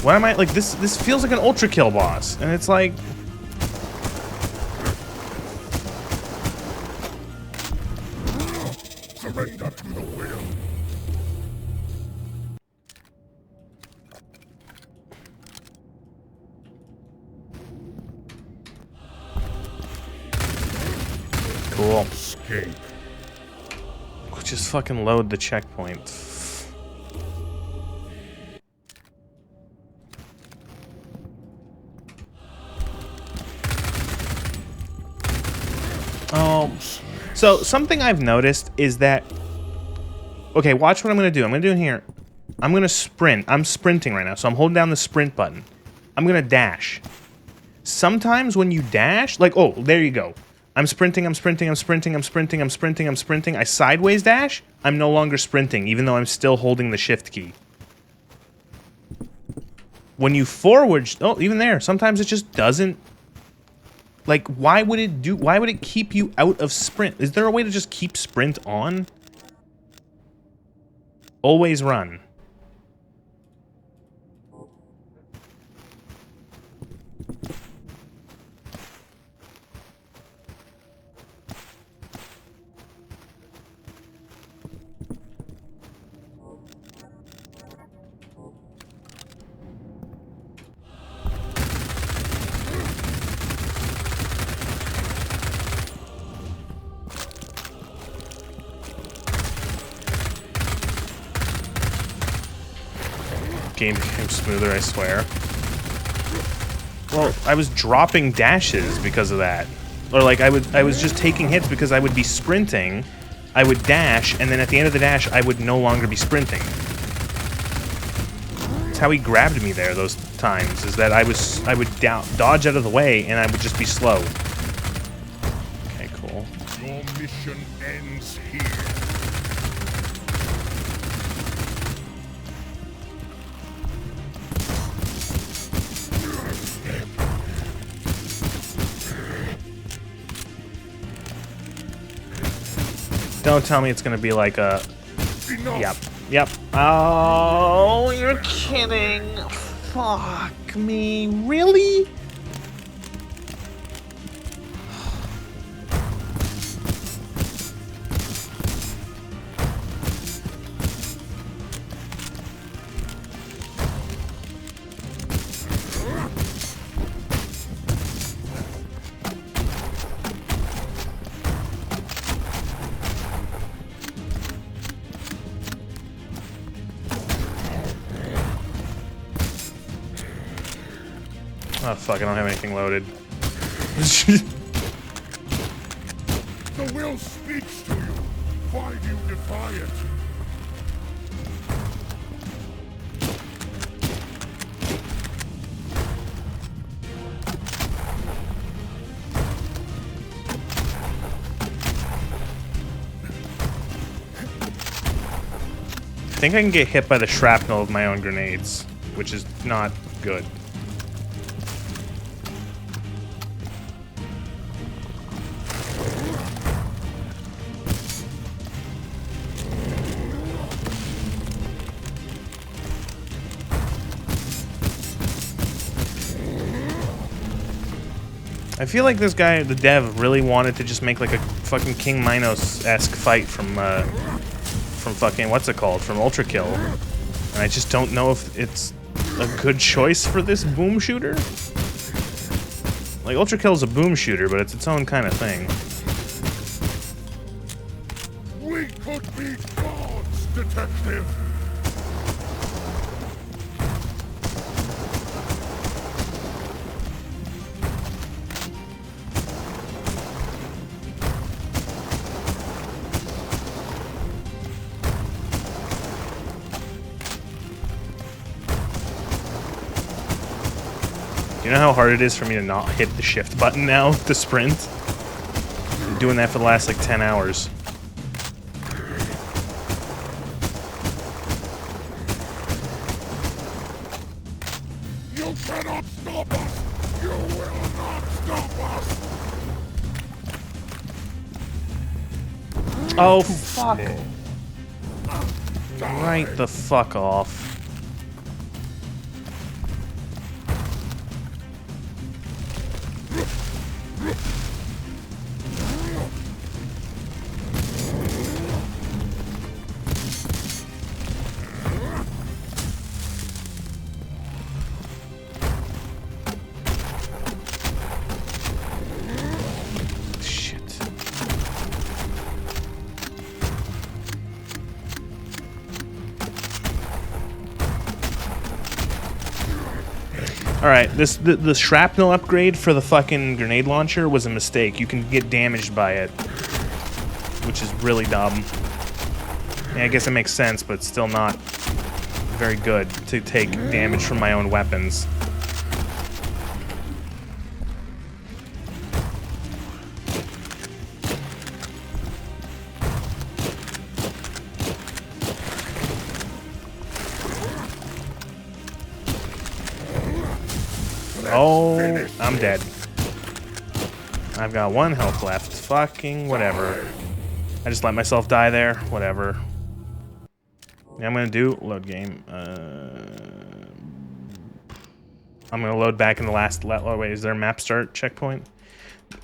What am I, like, this feels like an Ultra Kill boss. And it's like... Surrender to the will. Cool. Escape. Just fucking load the checkpoint. Oh, so something I've noticed is that Okay, watch what I'm gonna do. I'm gonna do it here. I'm gonna sprint. I'm sprinting right now, so I'm holding down the sprint button. I'm gonna dash. Sometimes when you dash, like, oh, there you go. I'm sprinting, I'm sprinting, I'm sprinting, I'm sprinting, I'm sprinting, I'm sprinting. I sideways dash, I'm no longer sprinting, even though I'm still holding the shift key. When you forward, oh, even there, sometimes it just doesn't. Like, why would it keep you out of sprint? Is there a way to just keep sprint on? Always run. Game became smoother, I swear. Well, I was dropping dashes because of that. Or like I was just taking hits because I would be sprinting, I would dash, and then at the end of the dash I would no longer be sprinting. That's how he grabbed me there those times, is that I would dodge out of the way and I would just be slow. Okay, cool. Your mission ends here. Don't tell me it's gonna be like a... Enough. Yep. Oh, you're kidding. Fuck me. Really? Oh fuck, I don't have anything loaded. The will speaks to you. Why do you defy it? I think I can get hit by the shrapnel of my own grenades, which is not good. I feel like this guy, the dev, really wanted to just make like a fucking King Minos-esque fight from fucking, what's it called, from Ultra Kill. And I just don't know if it's a good choice for this boom shooter. Like, Ultra Kill is a boom shooter, but it's its own kind of thing. We could be gods, detective. You know how hard it is for me to not hit the shift button now to sprint? I'm doing that for the last like 10 hours. You cannot stop us. You will not stop us. Oh fuck. Right the fuck off. Alright, the shrapnel upgrade for the fucking grenade launcher was a mistake. You can get damaged by it, which is really dumb. Yeah, I guess it makes sense, but still not very good to take damage from my own weapons. Oh, I'm dead. I've got 1 health left. Fucking whatever. I just let myself die there. Whatever. Yeah, I'm gonna do load game. I'm gonna load back in the last. Oh wait, is there a map start checkpoint?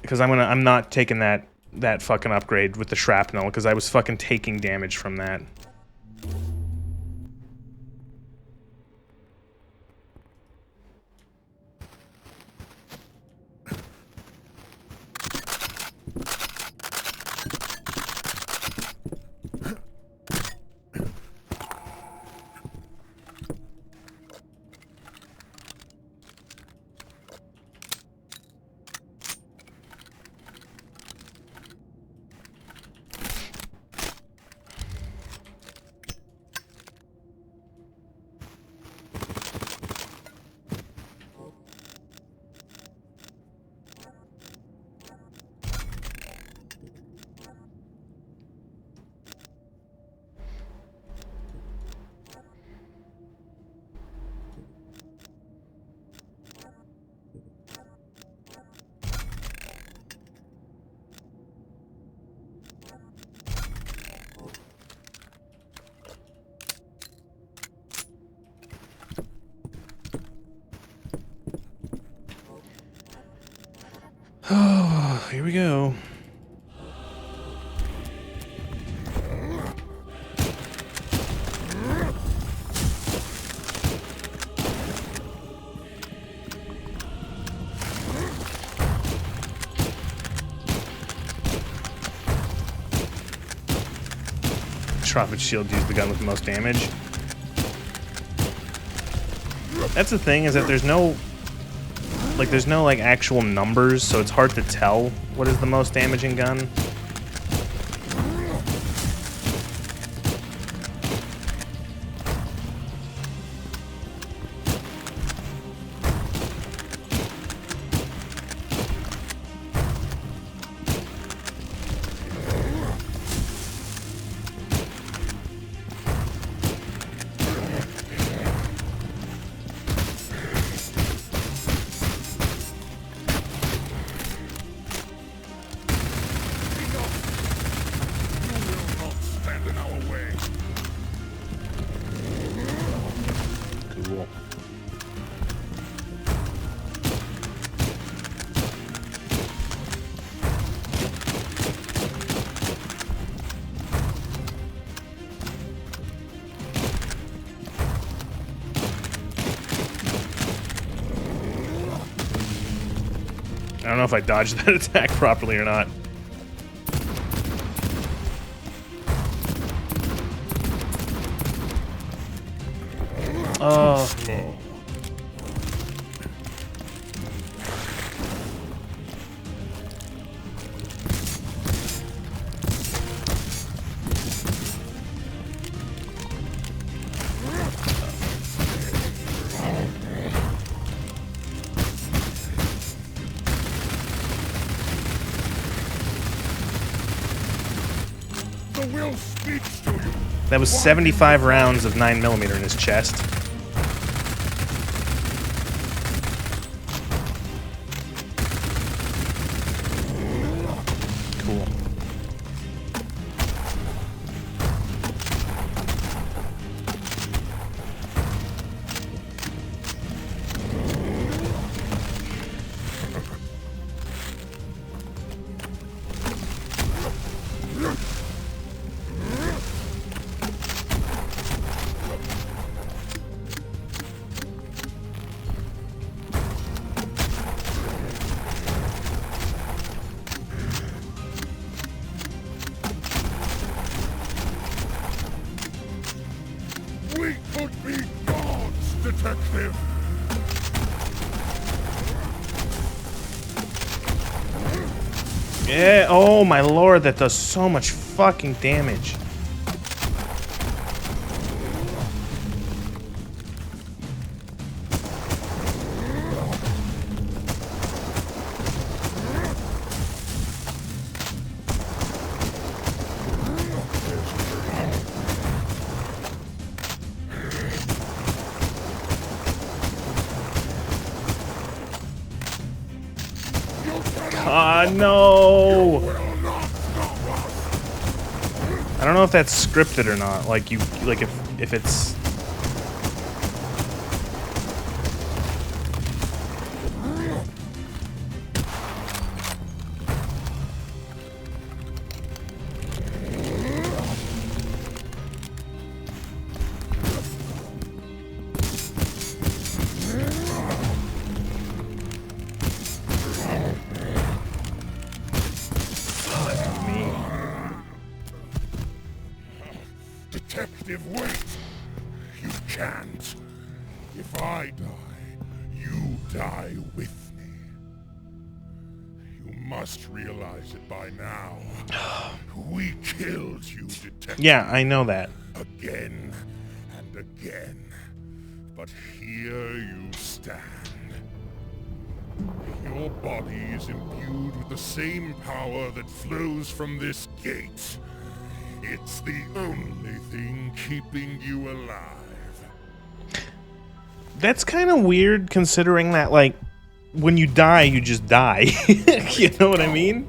Because I'm not taking that fucking upgrade with the shrapnel because I was fucking taking damage from that. Oh, here we go. Prophet shield used the gun with the most damage. That's the thing, is that there's no like actual numbers, so it's hard to tell what is the most damaging gun. Cool. I don't know if I dodged that attack properly or not. Oh. The will speaks to you. That was 75 rounds of 9mm in his chest. Cool. We could be gods, detective. Yeah, oh my lord, that does so much fucking damage. Ah, no! Will not stop us. I don't know if that's scripted or not. Like if it's. Detective, wait! You can't. If I die, you die with me. You must realize it by now. We killed you, Detective. Yeah, I know that. Again and again. But here you stand. Your body is imbued with the same power that flows from this gate. It's the only thing keeping you alive. That's kind of weird considering that, like, when you die, you just die. You know what I mean?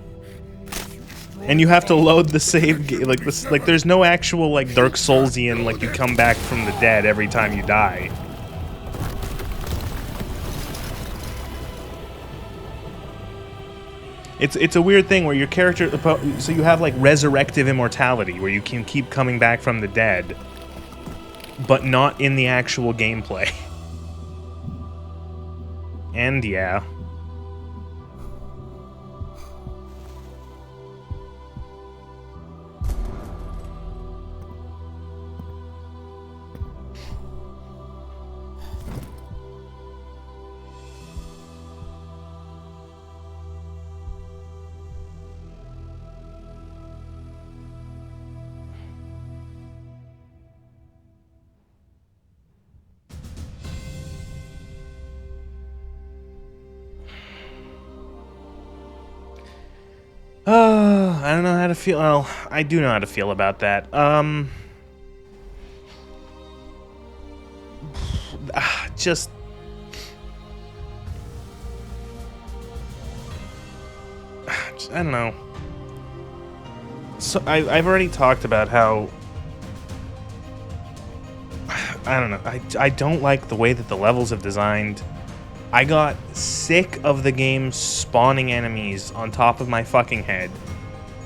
And you have to load the save game. Like, this, like, there's no actual, like, Dark Soulsian, like, you come back from the dead every time you die. It's a weird thing where your character, so you have like resurrective immortality where you can keep coming back from the dead, but not in the actual gameplay. And yeah. I don't know how to feel. Well, I do know how to feel about that. Just I don't know. So I've already talked about how I don't know. I don't like the way that the levels have designed. I got sick of the game spawning enemies on top of my fucking head.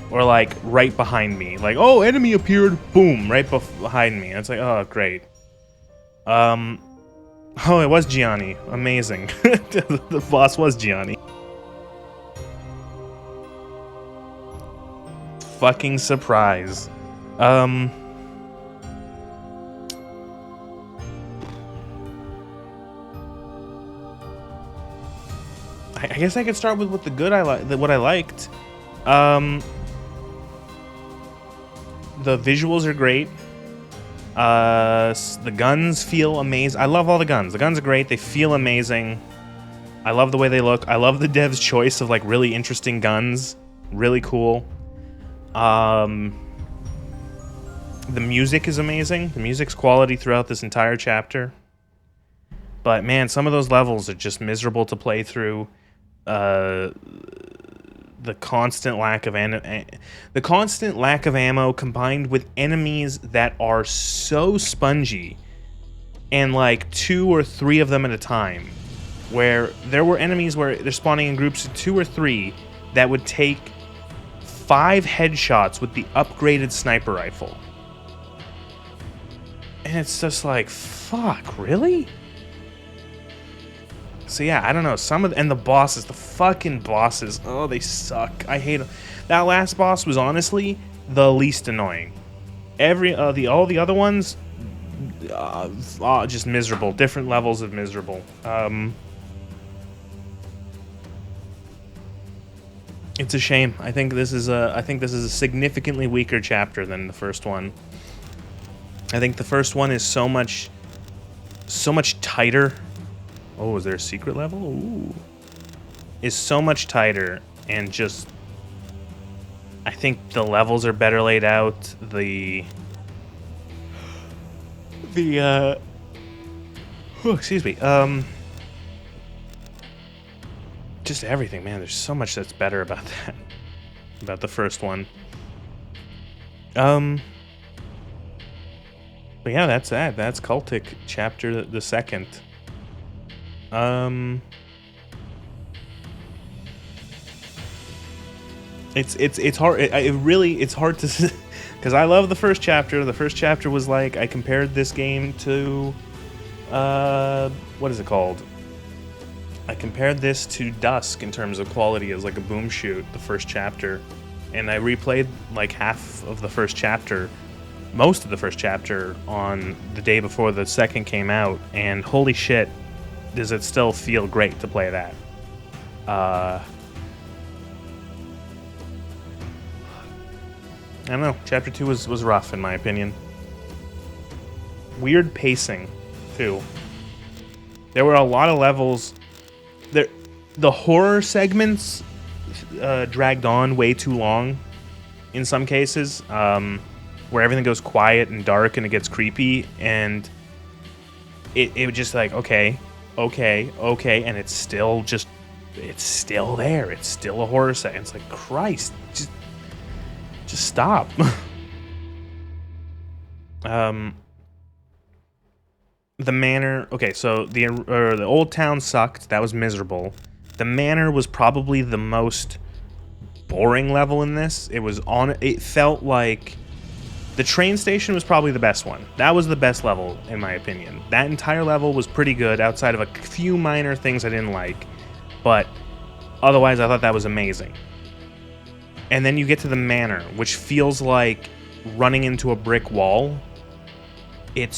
Or like right behind me. Like, oh, enemy appeared, boom, right behind me. It's like, oh, great. Oh, it was Gianni. Amazing. The boss was Gianni. Fucking surprise. I guess I could start with what the good what I liked. The visuals are great. The guns feel amazing. I love all the guns. The guns are great. They feel amazing. I love the way they look. I love the dev's choice of like really interesting guns. Really cool. The music is amazing. The music's quality throughout this entire chapter. But man, some of those levels are just miserable to play through. The constant lack of ammo combined with enemies that are so spongy, and like 2 or 3 of them at a time, where there were enemies where they're spawning in groups of 2 or 3 that would take 5 headshots with the upgraded sniper rifle. And it's just like, fuck, really? So yeah, I don't know, and the bosses, the fucking bosses, oh, they suck. I hate them. That last boss was honestly the least annoying. All the other ones, just miserable, different levels of miserable. It's a shame. I think this is a significantly weaker chapter than the first one. I think the first one is so much tighter. Oh, is there a secret level? Ooh. Is so much tighter, and just I think the levels are better laid out. Excuse me. just everything, man. There's so much that's better about that, about the first one. But yeah, that's that. That's Cultic chapter the second. It's hard. It's hard to, because I love the first chapter. The first chapter was like, I compared this game to, what is it called? I compared this to Dusk in terms of quality as like a boom shoot, the first chapter, and I replayed like half of the first chapter, most of the first chapter on the day before the second came out, and holy shit, does it still feel great to play that. I don't know. Chapter 2 was rough, in my opinion. Weird pacing, too. There were a lot of levels. The horror segments dragged on way too long in some cases, where everything goes quiet and dark and it gets creepy, and it was just like, okay, and it's still there. It's still a horror segment. It's like, Christ, just stop. The manor. Okay, so the old town sucked. That was miserable. The manor was probably the most boring level in this. It felt like the train station was probably the best one. That was the best level, in my opinion. That entire level was pretty good, outside of a few minor things I didn't like. But otherwise, I thought that was amazing. And then you get to the manor, which feels like running into a brick wall. It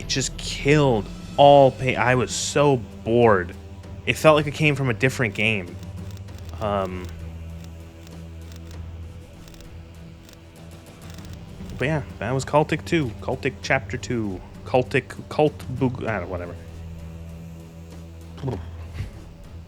just killed all pay. I was so bored. It felt like it came from a different game. But yeah, that was Cultic 2. Cultic Chapter 2. Cult, whatever.